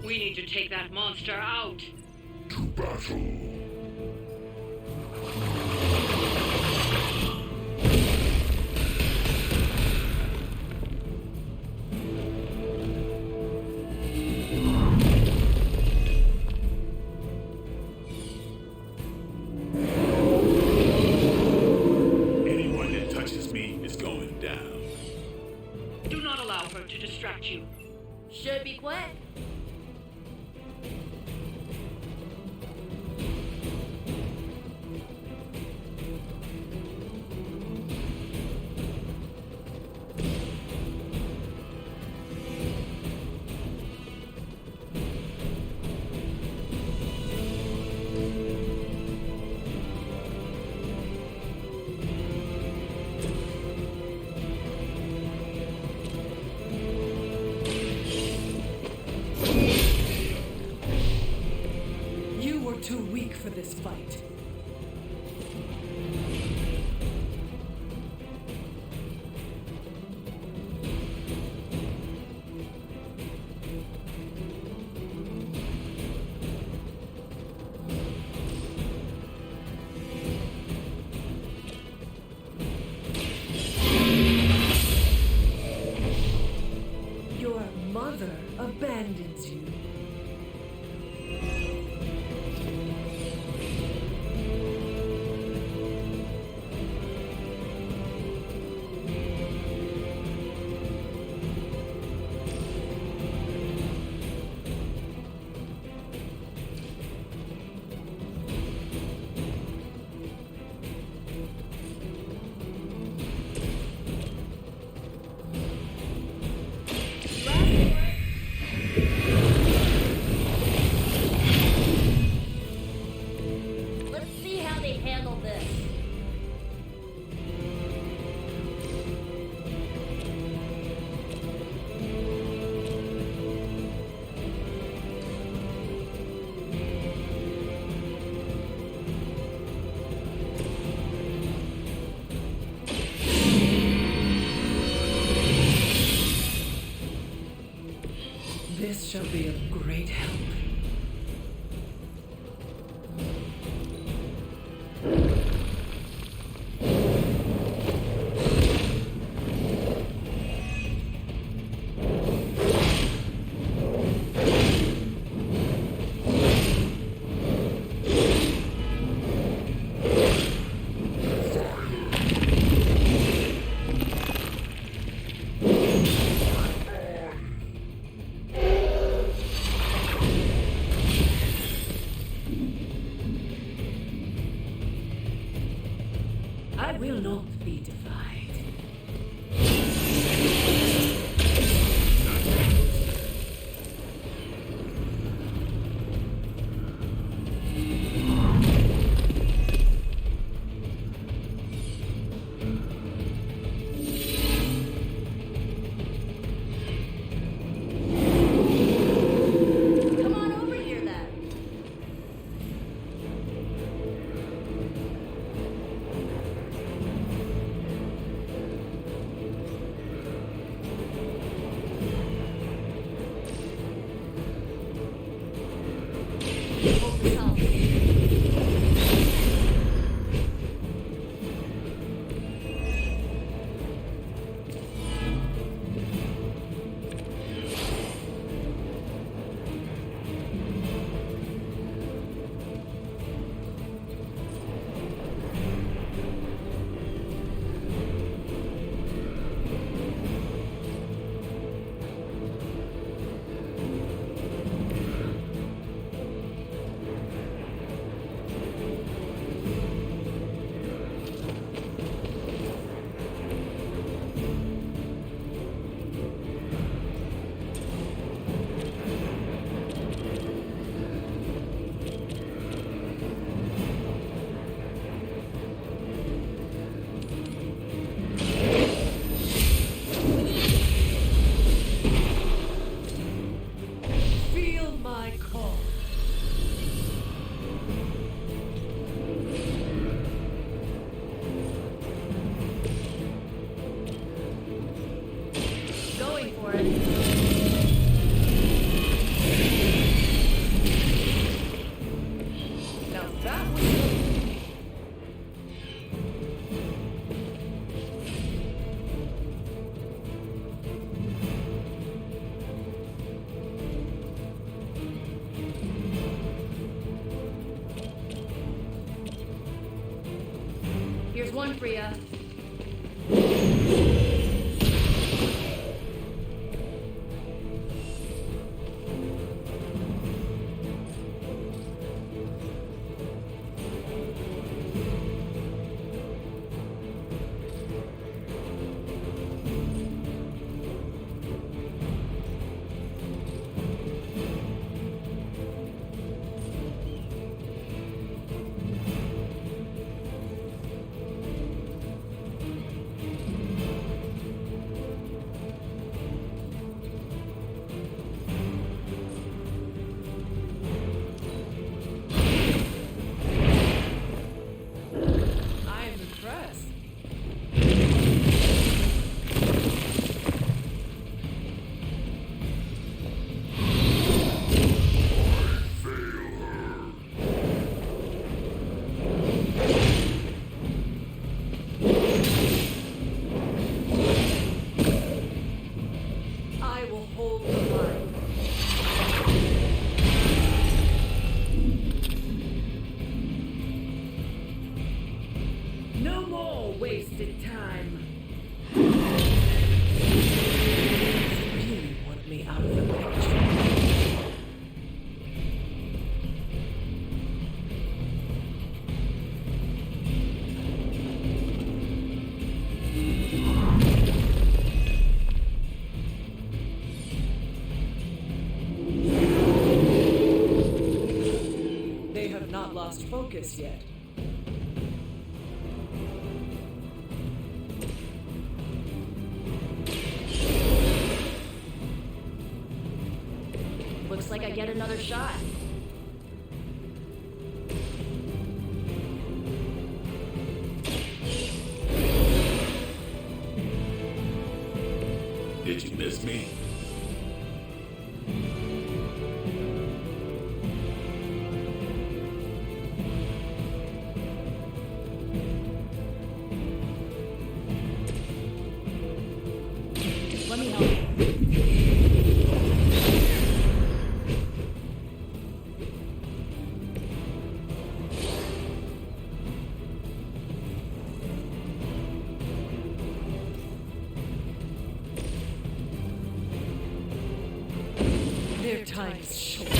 We need to take that monster out. To battle. you? Should be quick. Too weak for this fight. Your mother abandons you. This shall be of great help. I will not be defied. Come on over here, then. Here's one for ya. No more wasted time. Really want me out of the picture. They have not lost focus yet. Looks like I get another shot. Did you miss me? Let me help you. Their time is short.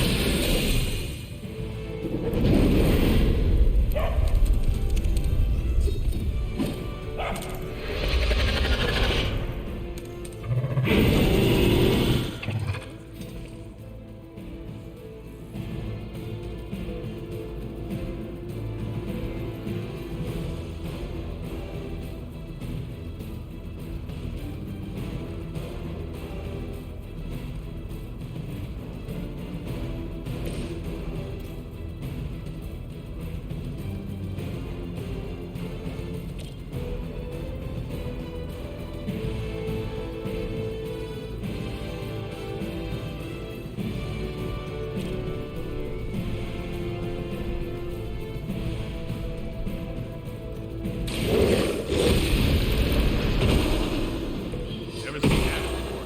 Never seen that before.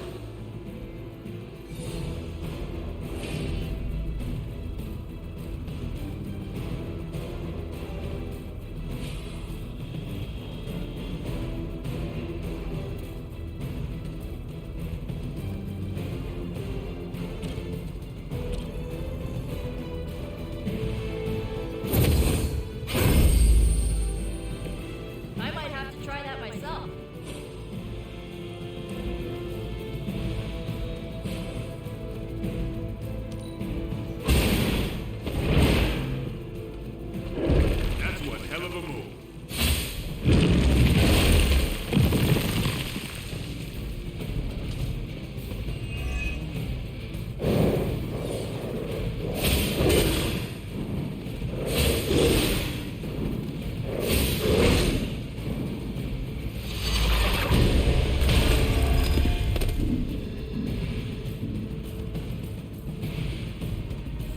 I might have to try that myself. That's one hell of a move.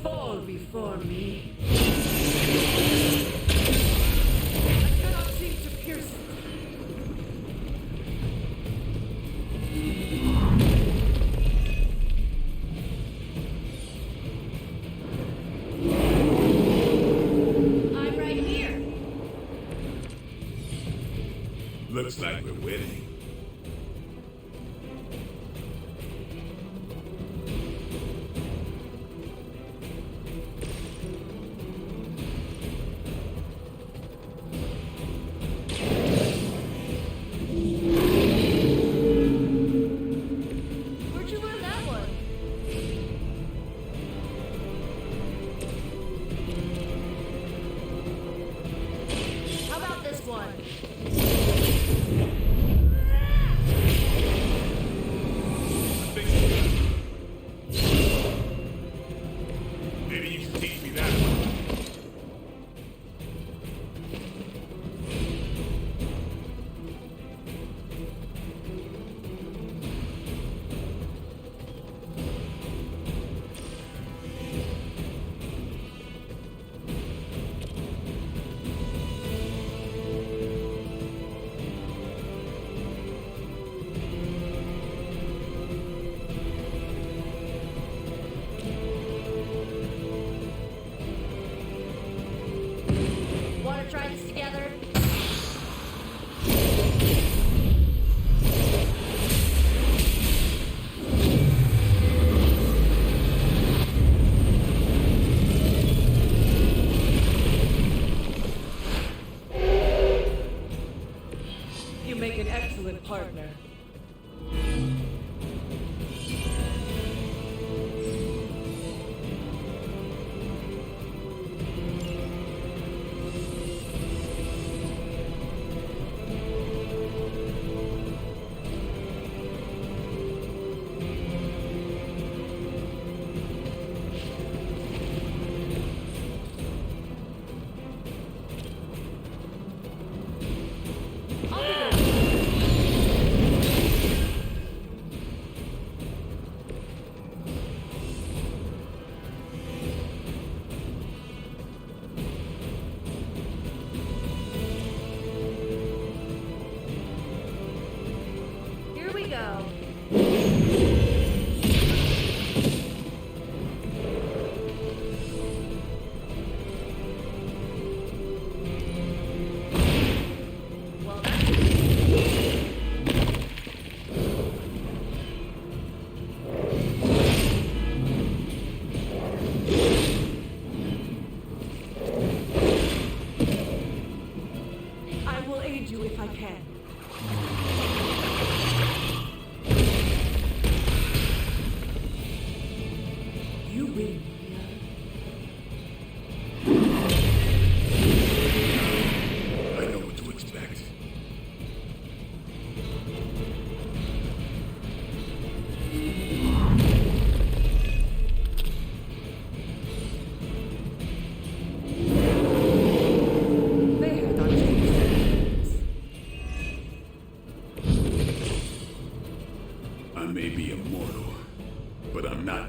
Fall before me. I cannot seem to pierce it. I'm right here. Looks like we're winning. Where'd you learn that one? How about this one? Maybe you should teach me that one. excellent partner.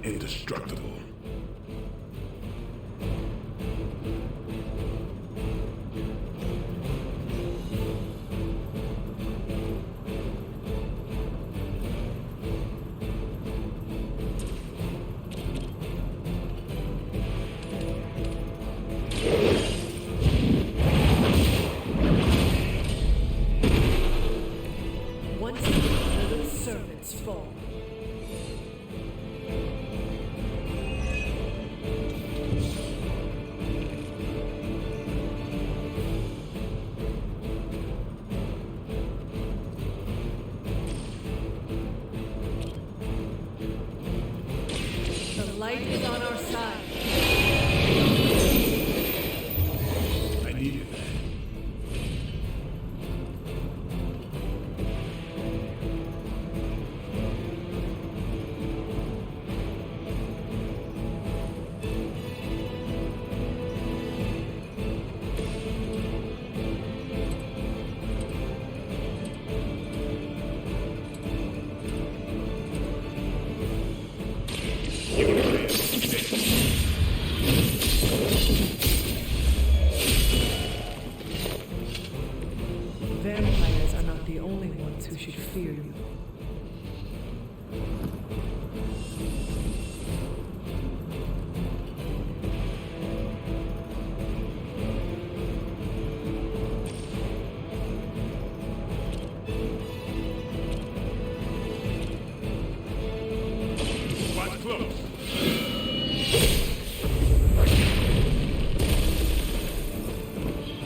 Indestructible. Once the little servants fall. The light is on our side. I needed that. Vampires are not the only ones who should fear you. Watch close.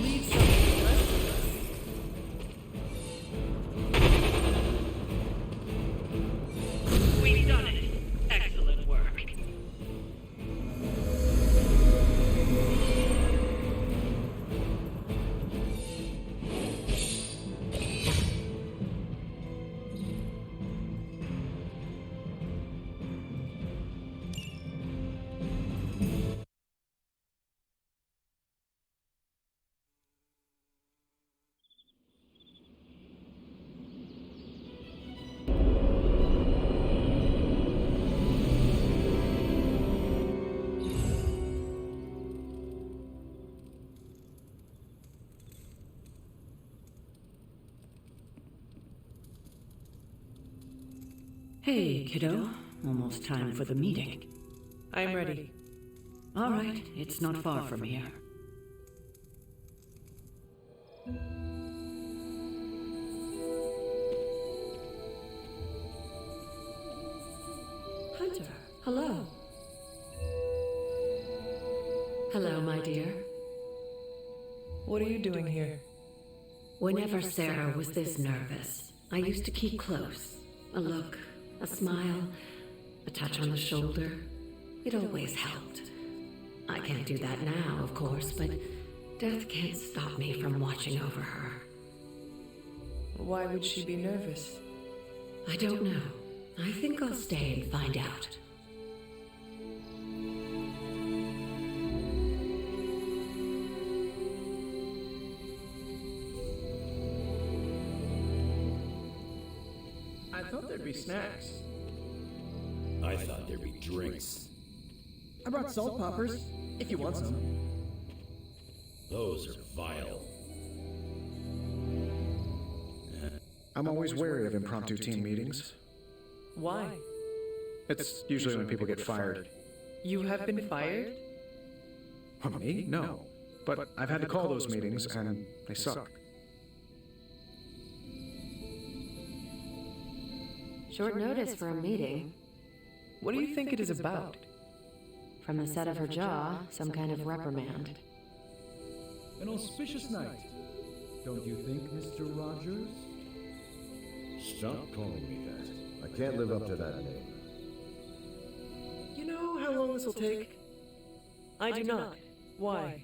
Leave some for the rest of us. We've done it. Excellent work. Hey, kiddo. Almost time for the meeting. I'm ready. All right, it's not far from here. Hunter, hello. Hello, my dear. What are you doing here? Whenever Sarah was this nervous, I used to keep close. A look, a smile, a touch on the shoulder. It always helped. I can't do that now, of course, but death can't stop me from watching over her. Why would she be nervous? I don't know. I think I'll stay and find out. I thought there'd be snacks. I thought there'd be drinks. I brought salt poppers, if you want some. Those are vile. I'm always wary of impromptu team meetings. Why? It's usually when people get fired. You have been fired? Me? No. But I've had to call those meetings, and they suck. Short notice for a meeting. What do you think it is about? From the set of her jaw, some kind of reprimand. An auspicious night, don't you think, Mr. Rogers? Stop calling me that. I can't live up to that name. You know how long this will take? I do not. Why?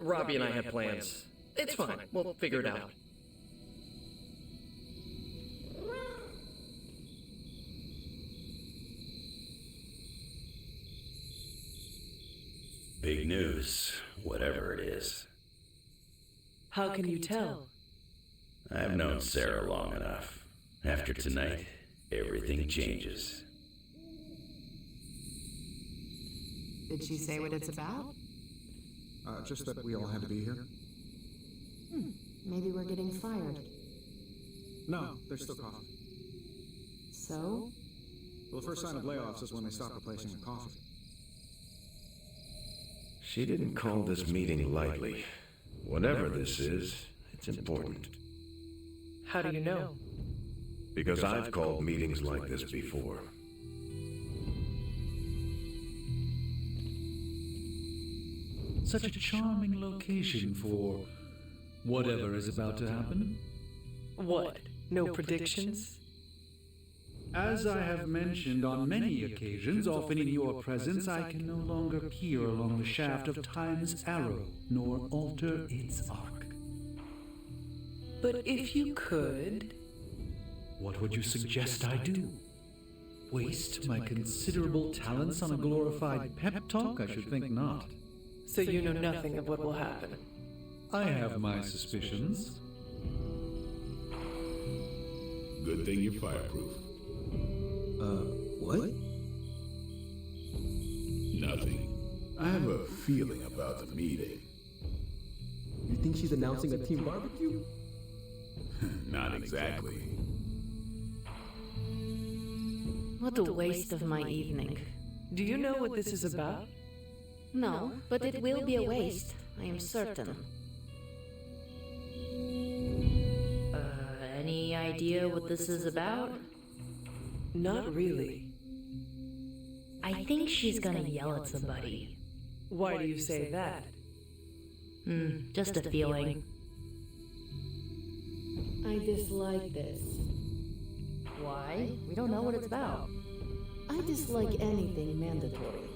Robbie and I have plans. It's fine. We'll figure it out. Big news, whatever it is. How can you tell? I've known Sarah long enough. After tonight, everything changes. Did she say what it's about? Just that we all had to be here. Maybe we're getting fired. No, there's still coffee. So? Well, the first sign of layoffs is when they stop replacing the coffee. She didn't call this meeting lightly. Whatever this is, it's important. How do you know? Because I've called meetings like this before. Such a charming location for whatever is about to happen. What? No predictions? As I have mentioned on many occasions, often in your presence, I can no longer peer along the shaft of time's arrow, nor alter its arc. But if you could... What would you suggest I do? Waste my considerable talents on a glorified pep talk? I should think not. So you know nothing of what will happen? I have my suspicions. Good thing you're fireproof. What? Nothing. I have a feeling about the meeting. You think she's announcing a team barbecue? Not exactly. What a waste of my evening. Do you know what this is about? No, but it will be a waste, I am certain. Any idea what this is about? Not really. I think she's gonna yell at somebody. Why do you say that? Just a feeling. I dislike this. Why? We don't know what it's about. I dislike anything mandatory.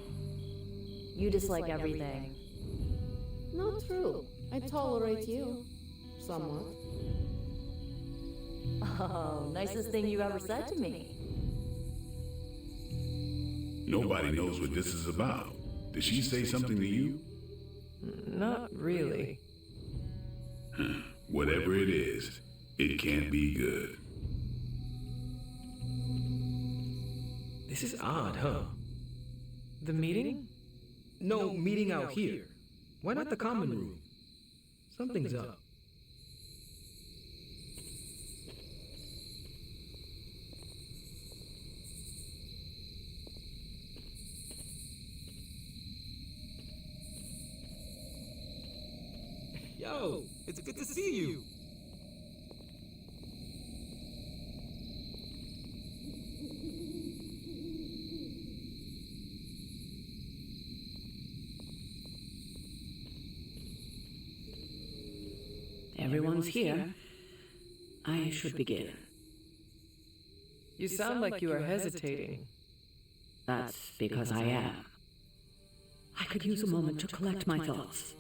You dislike everything. Not true. I tolerate you. Somewhat. Oh, nicest thing you ever said to me. Nobody knows what this is about. Did she say something to you? Not really. Whatever it is, it can't be good. This is odd, huh? The meeting? No, meeting out here. Why not the common room? Something's up. Yo, it's good to see you. Everyone's here. I should begin. You sound like you are hesitating. That's because I am. I could use a moment to collect my thoughts.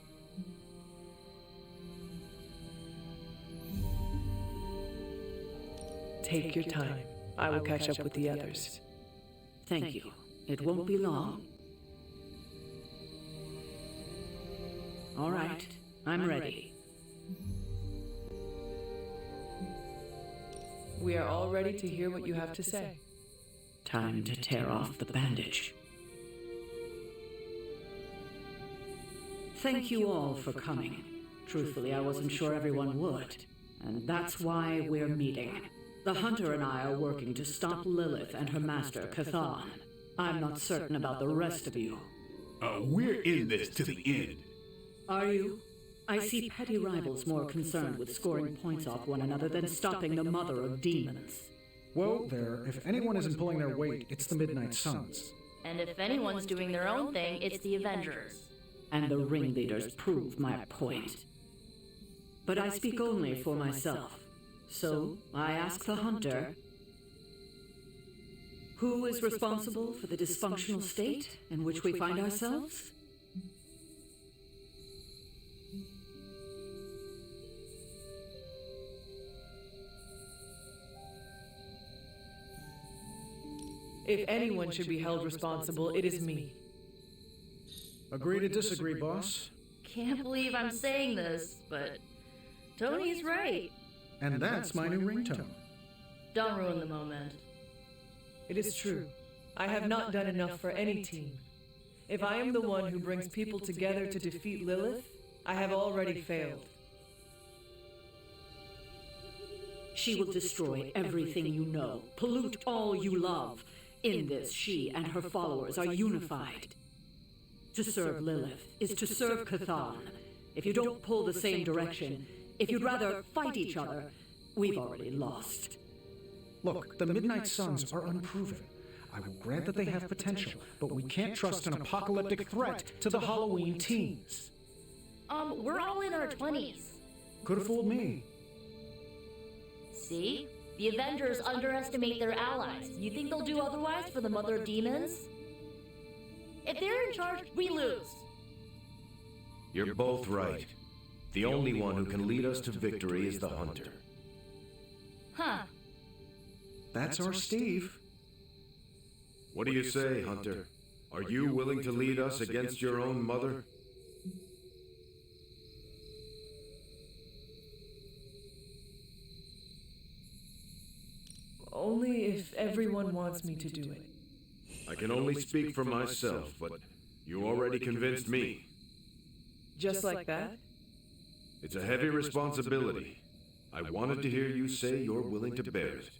Take your time. I will catch up with the others. Thank you. It won't be long. All right, I'm ready. We are all ready to hear what you have to say. Time to tear off the bandage. Thank you all for coming. Truthfully, I wasn't sure everyone would. And that's why we're meeting. The Hunter and I are working to stop Lilith and her master, Cathan. I'm not certain about the rest of you. We're in this to the end. Are you? I see petty rivals more concerned with scoring points off one another than stopping the mother of demons. Whoa there, if anyone isn't pulling their weight, it's the Midnight Suns. And if anyone's doing their own thing, it's the Avengers. And the ringleaders prove my point. But I speak only for myself. So, I ask the Hunter, who is responsible for the dysfunctional state in which we find ourselves? If anyone should be held responsible, it is me. Agree to disagree, boss. Can't believe I'm saying this, but Tony's right. And that's my new ringtone. Don't ruin the moment. It is true. I have not done enough for any team. If I am the one who brings people together to defeat Lilith, I have already failed. She will destroy everything you know, pollute all you love. In this, she and her followers are unified. To serve Lilith is to serve Cathan. If you don't pull the same direction, if you'd rather fight each other, we've already lost. Look, the Midnight Suns are unproven. I will grant that they have potential, but we can't trust an apocalyptic threat to the Halloween teens. We're all in our 20s. Could have fooled me. See? The Avengers underestimate their allies. You think they'll do otherwise for the Mother of Demons? If they're in charge, we lose. You're both right. The only one who can lead us to victory is the Hunter. Huh. That's our Steve. What do you say, Hunter? Are you willing to lead us against your own mother? Only if everyone wants me to do it. I can only speak for myself, but you already convinced me. Just like that? It's a heavy responsibility. I wanted to hear you say you're willing to bear it.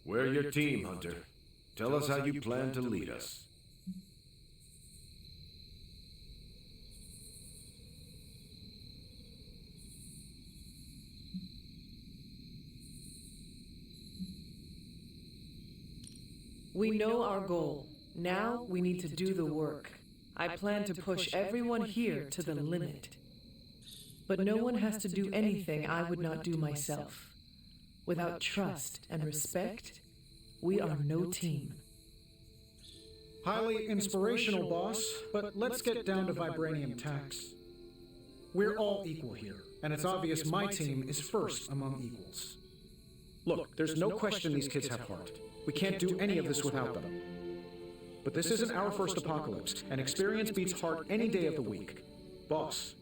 We're your team, Hunter. Tell us how you plan to lead us. We know our goal. Now we need to do the work. I plan to push everyone here to the limit. But no one has to do anything I would not do myself. Without trust and respect, we are no team. Highly inspirational, boss, but let's get down to vibranium tax. We're all equal here, and it's obvious my team is first among equals. Look, there's no question these kids have heart. We can't do any of this without them. But this isn't our first apocalypse, and experience beats heart any day of the week. Boss,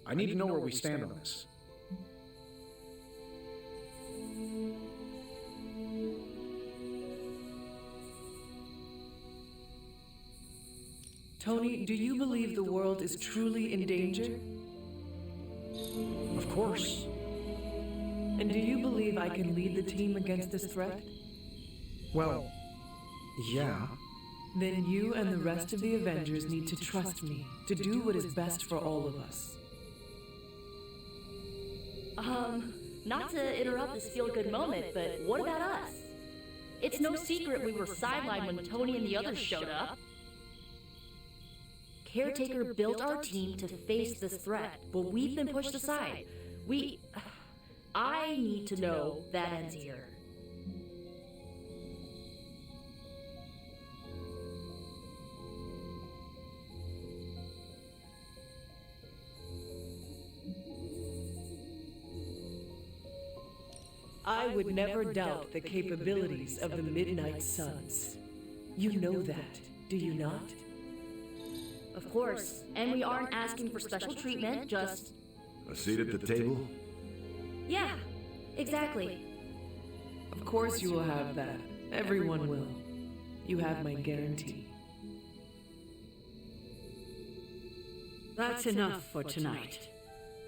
I need to know where we stand on this. Tony, do you believe the world is truly in danger? Of course. And do you believe I can lead the team against this threat? Well, yeah. Then you and the rest of the Avengers need to trust me to do what is best for all of us. Not to interrupt this feel-good moment, but what about us? It's no secret we were sidelined when Tony and the others showed up. Caretaker built our team to face this threat, but we've been pushed aside. I need to know that ends here. I would never doubt the capabilities of the Midnight Suns. You know that, do you not? Of course. And we aren't asking for special treatment, just... A seat at the table? Yeah, exactly. Of course you will have that. Everyone will. You have my guarantee. That's enough for tonight.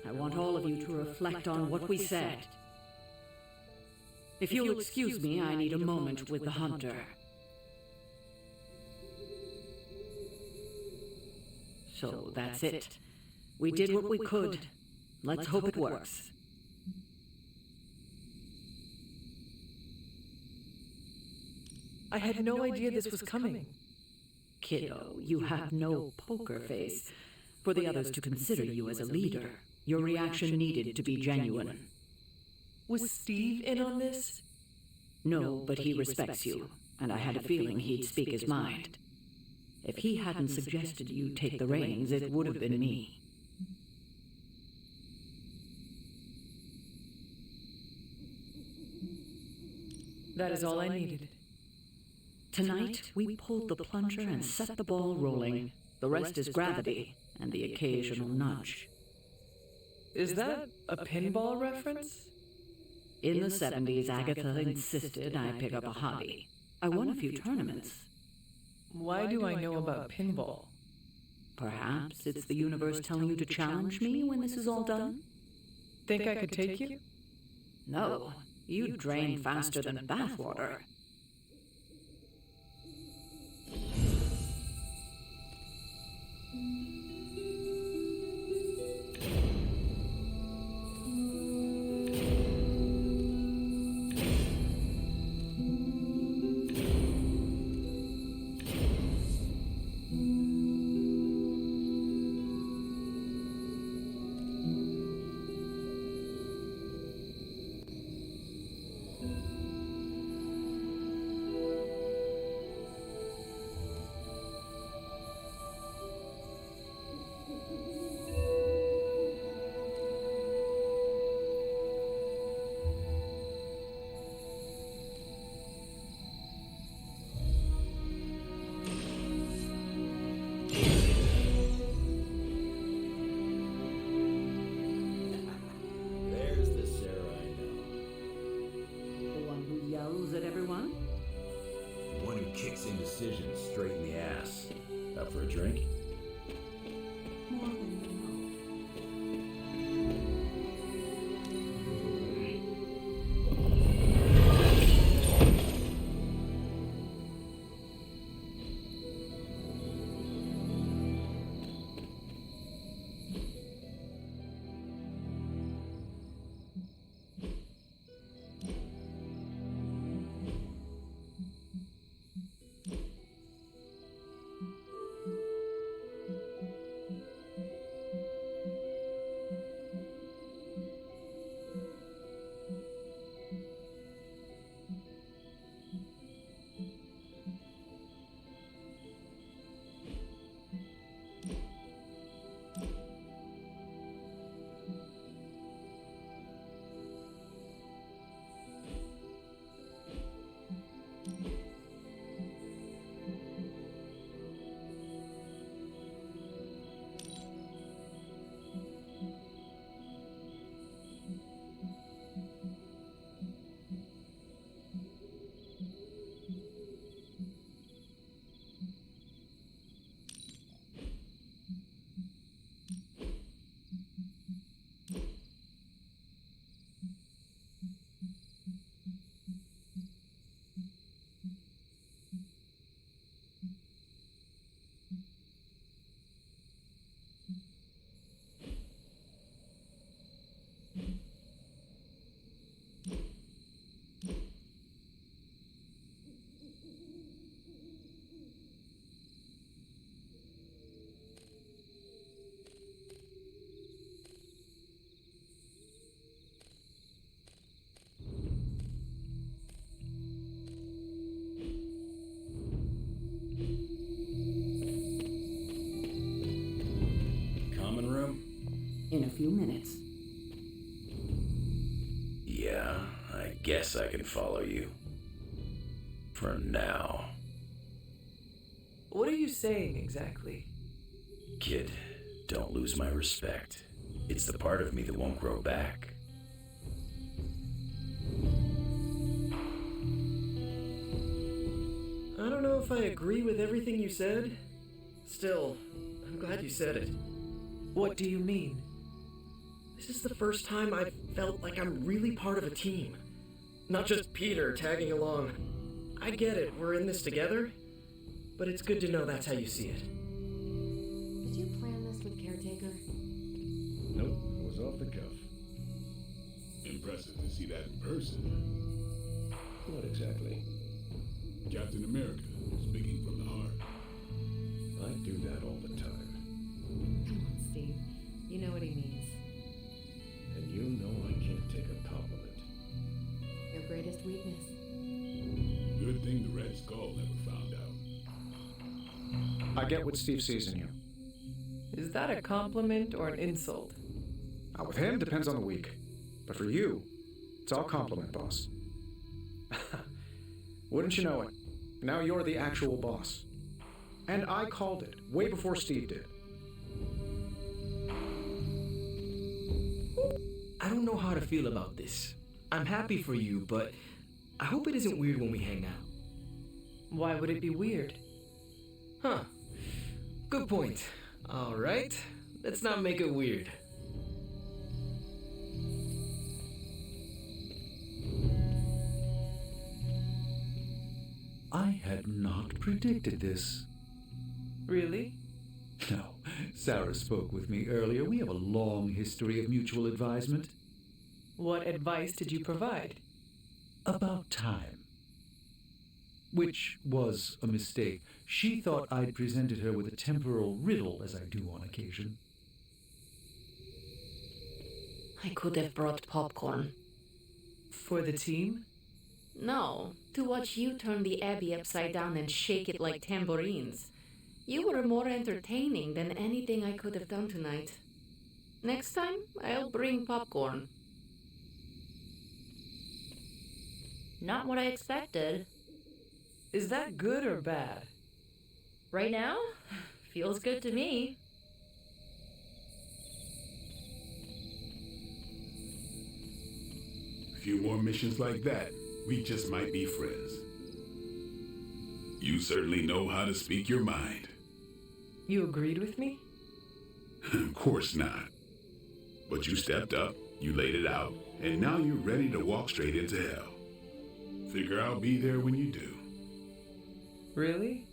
I want all of you to reflect on what we said. If you'll excuse me, I need a moment with the hunter. So that's it. We did what we could. Let's hope it works. I had no idea this was coming. Kiddo, you have no poker face. For the others to consider you as a leader, your reaction needed to be genuine. Was Steve in on this? No, but he respects you, and I had a feeling he'd speak his mind. If he hadn't suggested you take the reins, it would have been me. That is all I needed. Tonight, we pulled the plunger and set the ball rolling. The rest is gravity and the occasional nudge. Is that a pinball reference? In the 70s, Agatha insisted I pick up a hobby. I won a few tournaments. Why do I know about pinball? Perhaps it's the universe telling you to challenge me when this is all done? Think I could take you? No, you'd drain faster than bathwater. Kicks indecision straight in the ass. Up for a drink? More than you know. guess I can follow you. For now. What are you saying exactly? Kid, don't lose my respect. It's the part of me that won't grow back. I don't know if I agree with everything you said. Still, I'm glad you said it. What do you mean? This is the first time I've felt like I'm really part of a team. Not just Peter tagging along. I get it, we're in this together. But it's good to know that's how you see it. Did you plan this with Caretaker? Nope, it was off the cuff. Impressive to see that in person. What exactly? Captain America, speaking from the heart. I do that all the time. Come on, Steve. You know what he means. And you know I can't take a compliment. Your greatest weakness. Good thing the Red Skull never found out. I get what Steve sees in you. Is that a compliment or an insult? With him, depends on the week. But for you, it's all compliment, boss. Wouldn't you know it? Now you're the actual boss. And I called it, way before Steve did. I don't know how to feel about this. I'm happy for you, but I hope it isn't weird when we hang out. Why would it be weird? Huh. Good point. All right. Let's not make it weird. I had not predicted this. Really? No. Sarah spoke with me earlier. We have a long history of mutual advisement. What advice did you provide? About time. Which was a mistake. She thought I'd presented her with a temporal riddle, as I do on occasion. I could have brought popcorn. For the team? No, to watch you turn the Abbey upside down and shake it like tambourines. You were more entertaining than anything I could have done tonight. Next time, I'll bring popcorn. Not what I expected. Is that good or bad? Right now? Feels good to me. A few more missions like that, we just might be friends. You certainly know how to speak your mind. You agreed with me? Of course not. But you stepped up, you laid it out, and now you're ready to walk straight into hell. Figure I'll be there when you do. Really?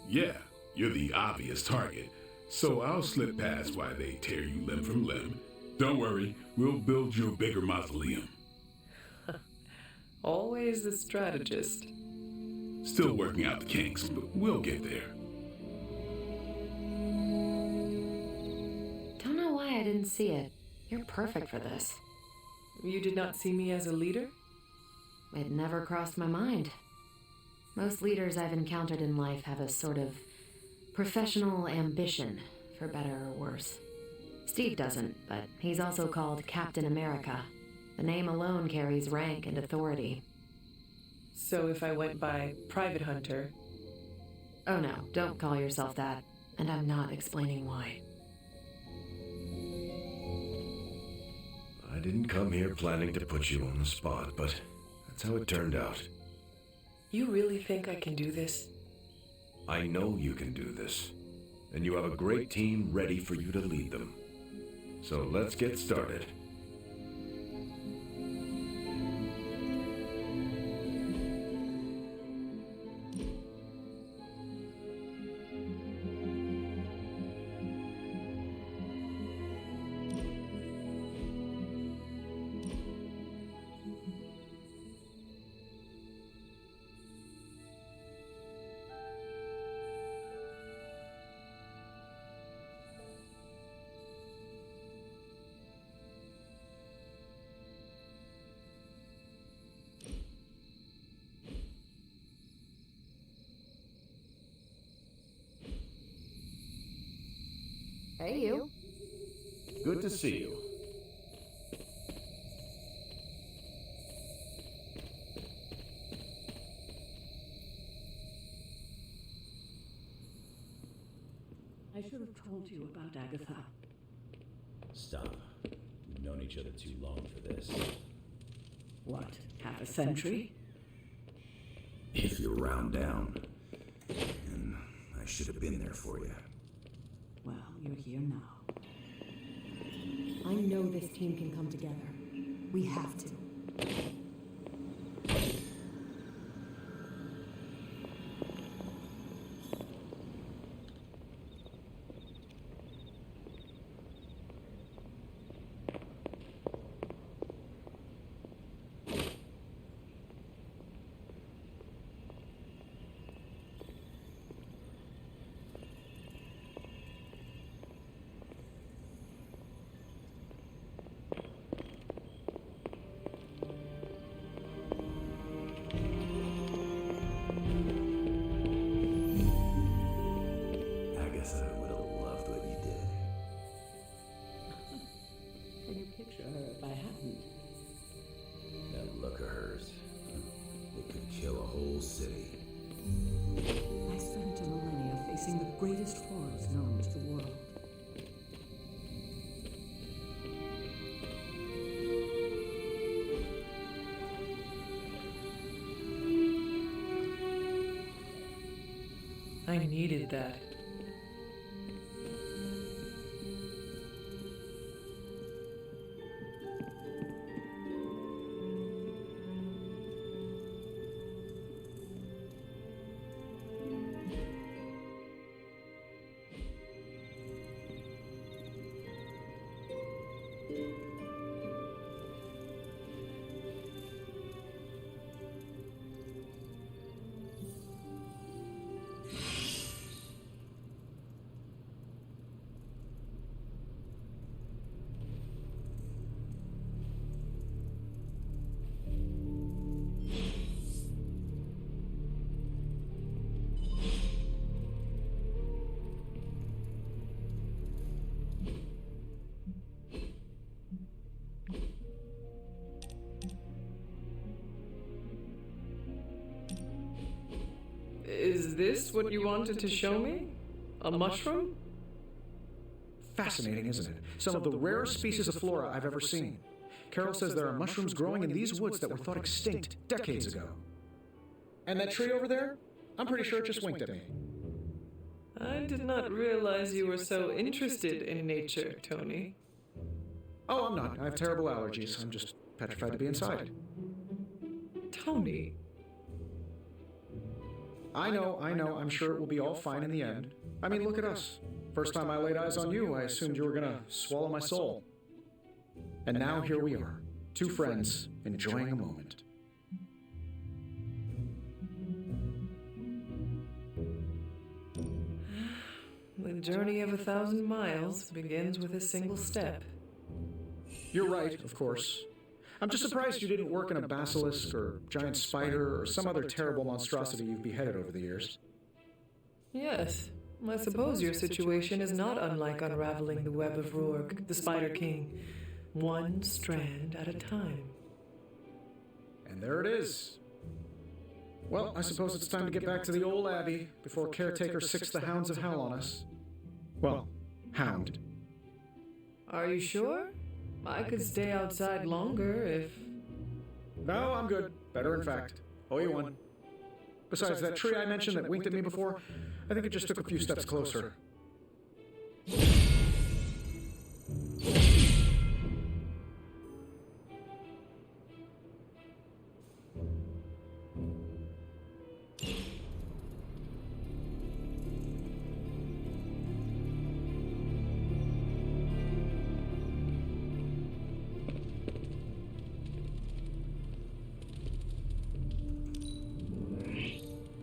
Yeah, you're the obvious target, so I'll slip past while they tear you limb from limb. Don't worry, we'll build you a bigger mausoleum. Always the strategist. Still working out the kinks, but we'll get there. Don't know why I didn't see it. You're perfect for this. You did not see me as a leader? It never crossed my mind. Most leaders I've encountered in life have a sort of professional ambition, for better or worse. Steve doesn't, but he's also called Captain America. The name alone carries rank and authority. So if I went by Private Hunter... Oh no, don't call yourself that. And I'm not explaining why. I didn't come here planning to put you on the spot, but that's how it turned out. You really think I can do this? I know you can do this, and you have a great team ready for you to lead them. So let's get started. Hey, you. Good to see you. should have told you about Agatha. Stop. We've known each other too long for this. What, half a century? If you round down. And I should have been there for you. Well, you're here now. I know this team can come together. We have to. I needed that. Is this what you wanted to show me? A mushroom? Fascinating, isn't it? Some of the rarest species of flora I've ever seen. Carol says there are mushrooms growing in these woods that were thought extinct decades ago. And that tree over there? I'm pretty sure it just winked at me. I did not realize you were so interested in nature, Tony. Oh, I'm not. I have terrible allergies. I'm just petrified to be inside. Tony. I know. I'm sure it will be all fine in the end. I mean, look at us. First time I laid eyes on you, I assumed you were gonna swallow my soul. And now here we are, two friends enjoying a moment. The journey of 1,000 miles begins with a single step. You're right, of course. I'm just surprised you didn't work in a basilisk or giant spider or some other terrible monstrosity you've beheaded over the years. Yes, I suppose your situation is not unlike unraveling the web of Rourke, the Spider King, one strand at a time. And there it is. Well, I suppose it's time to get back to the old Abbey before Caretaker sicks the hounds of hell on us. Well, hound. Are you sure? I could stay outside longer if... No, I'm good. Better, in fact. Owe you one. Besides, that tree I mentioned that winked at me before, I think it just took a few steps closer.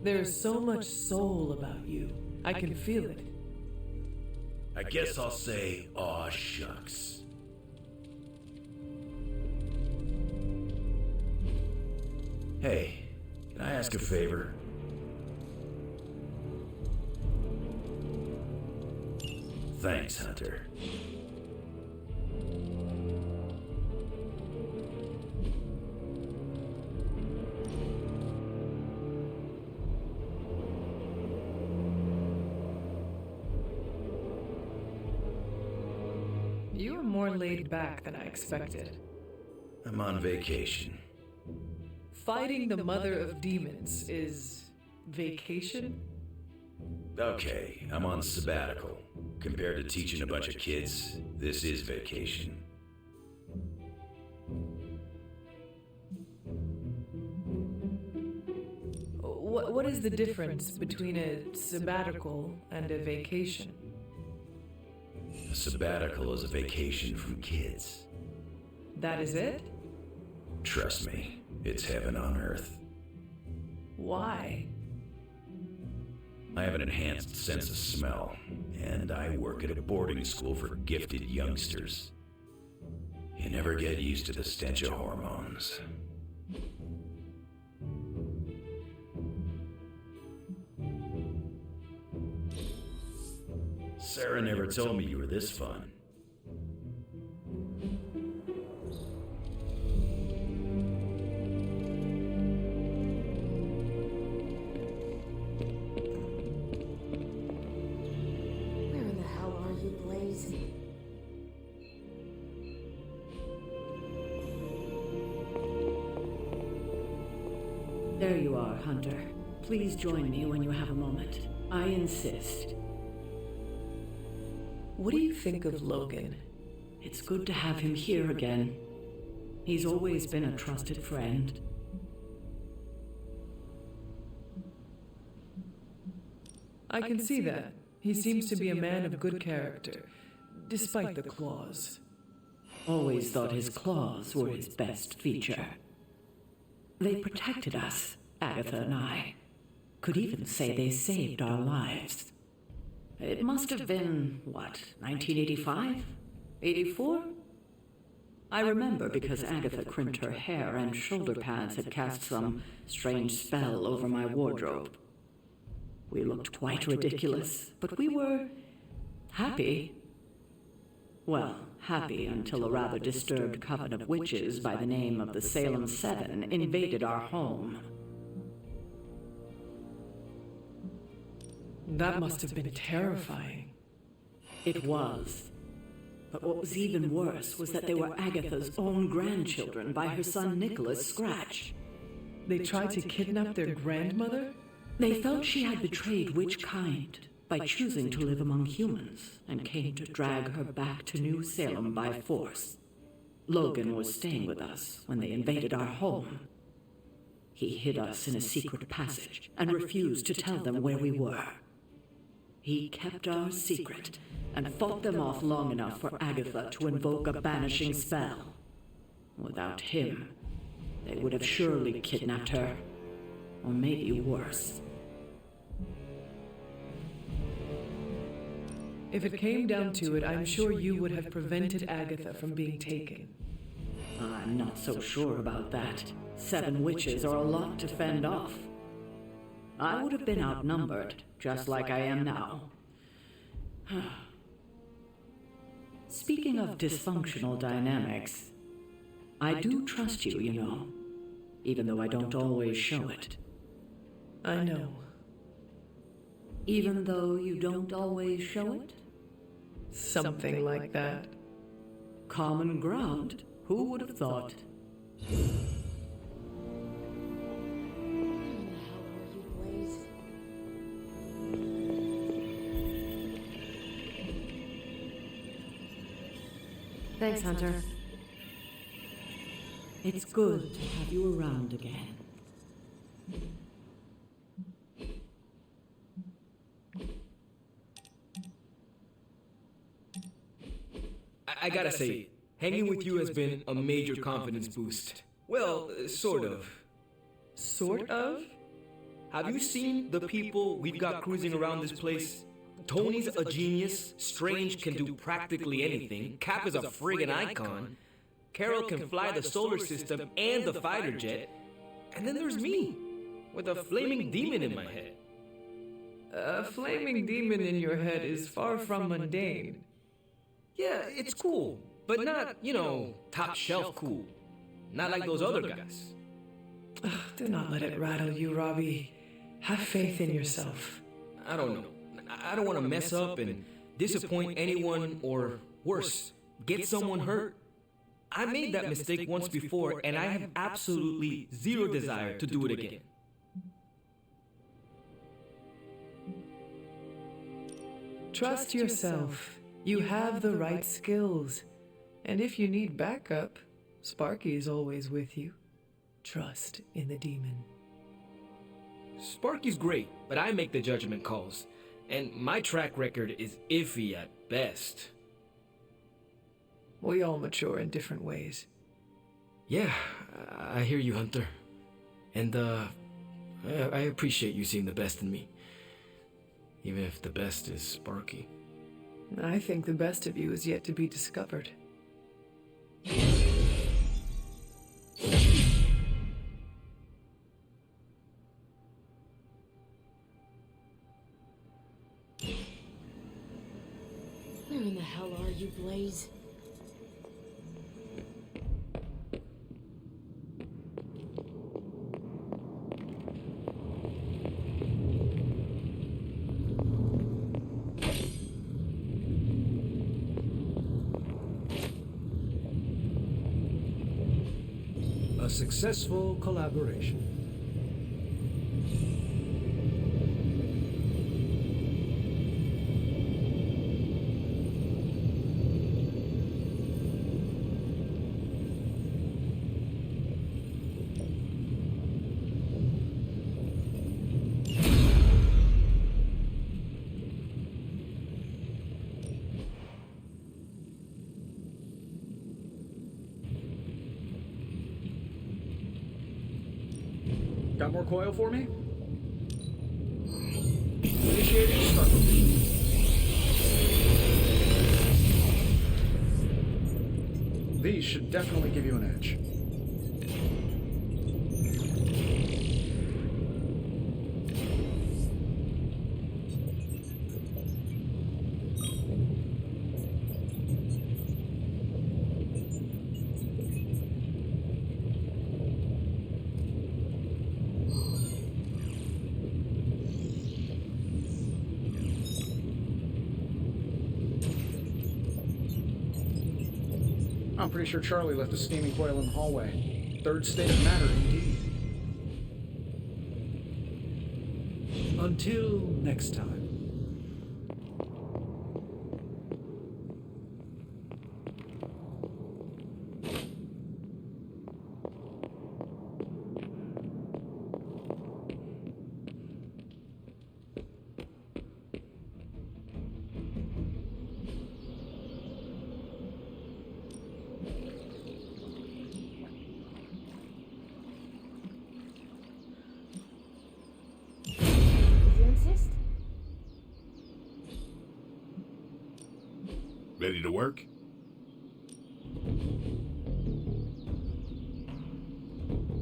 There's so much soul about you. I can feel it. I guess I'll say, aw shucks. Hey, can I ask a favor? Thanks, Hunter. more laid back than I expected. I'm on vacation. Fighting the mother of demons is vacation? Okay, I'm on sabbatical. Compared to teaching a bunch of kids, this is vacation. What is the difference between a sabbatical and a vacation? A sabbatical is a vacation from kids. That is it? Trust me, it's heaven on earth. Why? I have an enhanced sense of smell, and I work at a boarding school for gifted youngsters. You never get used to the stench of hormones. Sarah never told me you were this fun. Where in the hell are you, Blaze? There you are, Hunter. Please join me when you have a moment. I insist. What do you think of Logan? It's good to have him here again. He's always been a trusted friend. I can see that. He seems to be a man of good character, despite the claws. Always thought his claws were his best feature. They protected us, Agatha and I. Could even say they saved our lives. It must have been, what, 1985? 84? I remember because Agatha crimped her hair and shoulder pads had cast some strange spell over my wardrobe. We looked quite ridiculous, but we were happy. Well, happy until a rather disturbed coven of witches by the name of the Salem Seven invaded our home. That must have been terrifying. It was. But what was even worse was that they were Agatha's own grandchildren by her son Nicholas Scratch. They tried to kidnap their grandmother? They felt she had betrayed which kind by choosing to live among humans and came to drag her back to New Salem by force. Logan was staying with us when they invaded our home. He hid us in a secret passage and refused to tell them where we were. He kept our secret and fought them off long enough for Agatha to invoke a banishing spell. Without him, they would have surely kidnapped her, or maybe worse. If it came down to it, I'm sure you would have prevented Agatha from being taken. I'm not so sure about that. 7 witches are a lot to fend off. I would have been outnumbered, just like I am now. Speaking of dysfunctional dynamics, I do trust you, you know, even though I don't always show it. I know. Even though you don't always show it? Something like that. Common ground. Who would have thought? Thanks, Hunter. It's good to have you around again. I gotta say, hanging with you has been a major confidence boost. Well, sort of. Sort of? Have you seen the people we've got cruising around this place? Tony's a genius, Strange can do practically anything, Cap is a friggin' icon, Carol can fly the solar system and the fighter jet, and then there's me, with a flaming demon in my head. A flaming demon in your head is far from mundane. Yeah, it's cool, but not, you know, top shelf cool. Not like those other guys. Do not let it rattle you, Robbie. Have faith in yourself. I don't know. I don't want to mess up and disappoint anyone or, worse, get someone hurt. I made that mistake once before, and I have absolutely zero desire to do it again. Trust yourself. You have the right skills. And if you need backup, Sparky is always with you. Trust in the demon. Sparky's great, but I make the judgment calls. And my track record is iffy at best. We all mature in different ways. Yeah, I hear you, Hunter. And, I appreciate you seeing the best in me. Even if the best is Sparky. I think the best of you is yet to be discovered. Where in the hell are you, Blaze? A successful collaboration. Got more coil for me? Initiating struggle. These should definitely give you an edge. I'm pretty sure Charlie left a steaming coil in the hallway. Third state of matter, indeed. Until next time. Ready to work?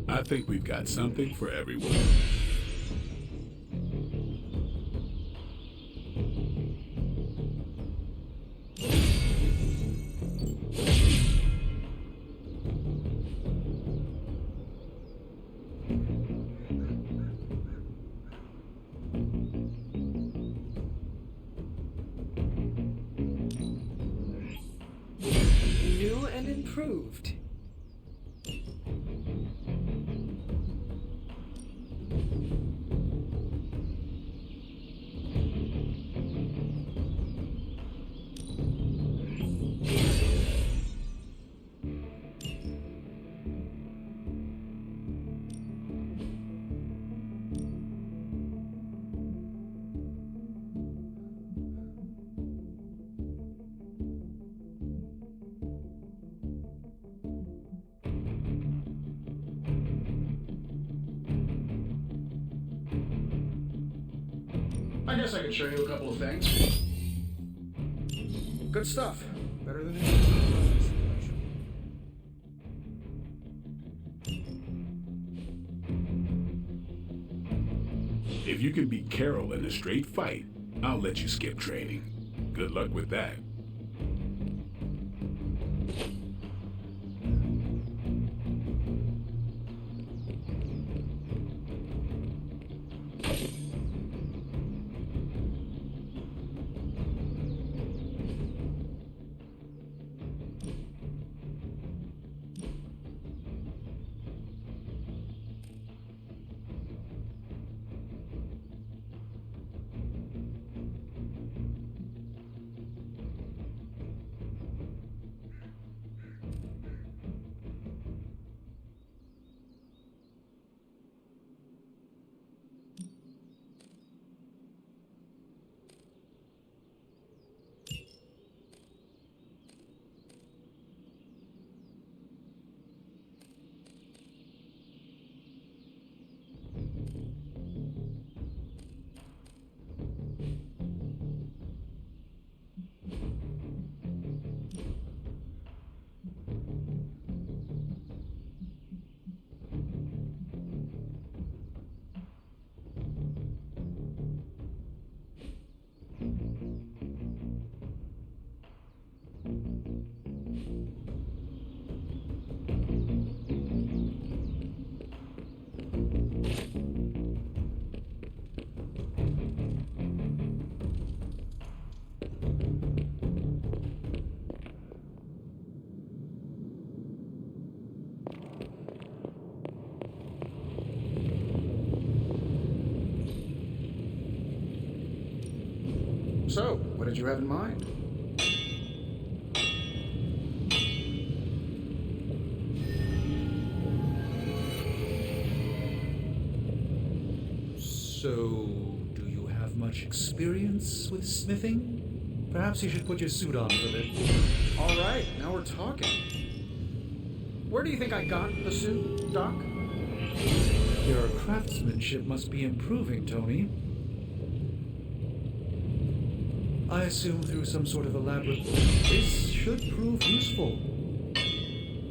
I think we've got something for everyone. New and improved. I guess I could show you a couple of things. Good stuff. Better than anything. If you can beat Carol in a straight fight, I'll let you skip training. Good luck with that. So, what did you have in mind? So, do you have much experience with smithing? Perhaps you should put your suit on for a bit. All right, now we're talking. Where do you think I got the suit, Doc? Your craftsmanship must be improving, Tony. I assume through some sort of elaborate... This should prove useful.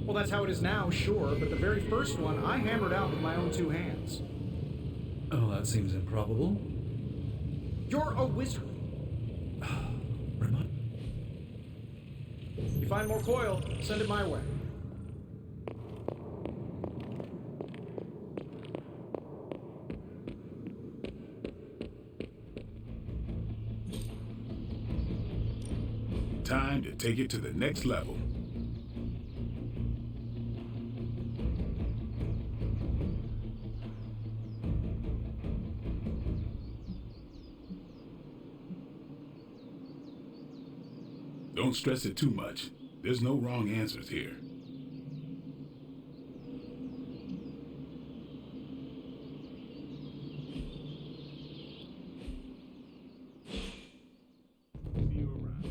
Well, that's how it is now, sure, but the very first one I hammered out with my own 2 hands. Oh, that seems improbable. You're a wizard. You find more coil, send it my way. Time to take it to the next level. Don't stress it too much. There's no wrong answers here. See you around.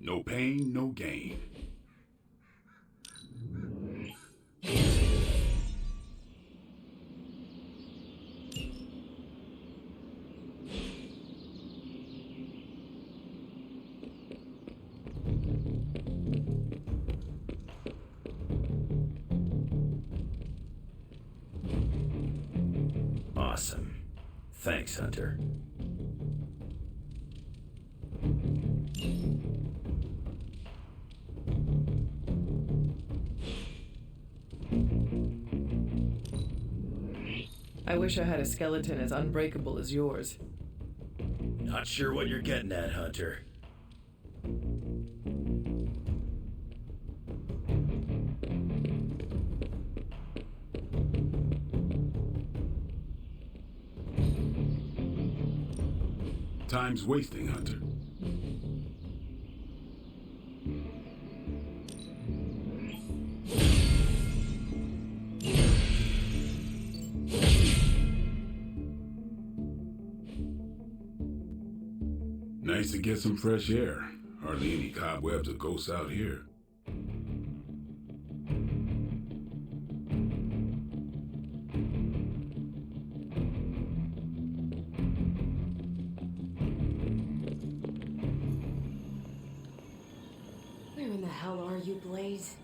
No pain, no gain. Awesome. Thanks, Hunter. I wish I had a skeleton as unbreakable as yours. Not sure what you're getting at, Hunter. Time's wasting, Hunter. Nice to get some fresh air. Hardly any cobwebs or ghosts out here. you, Blaze?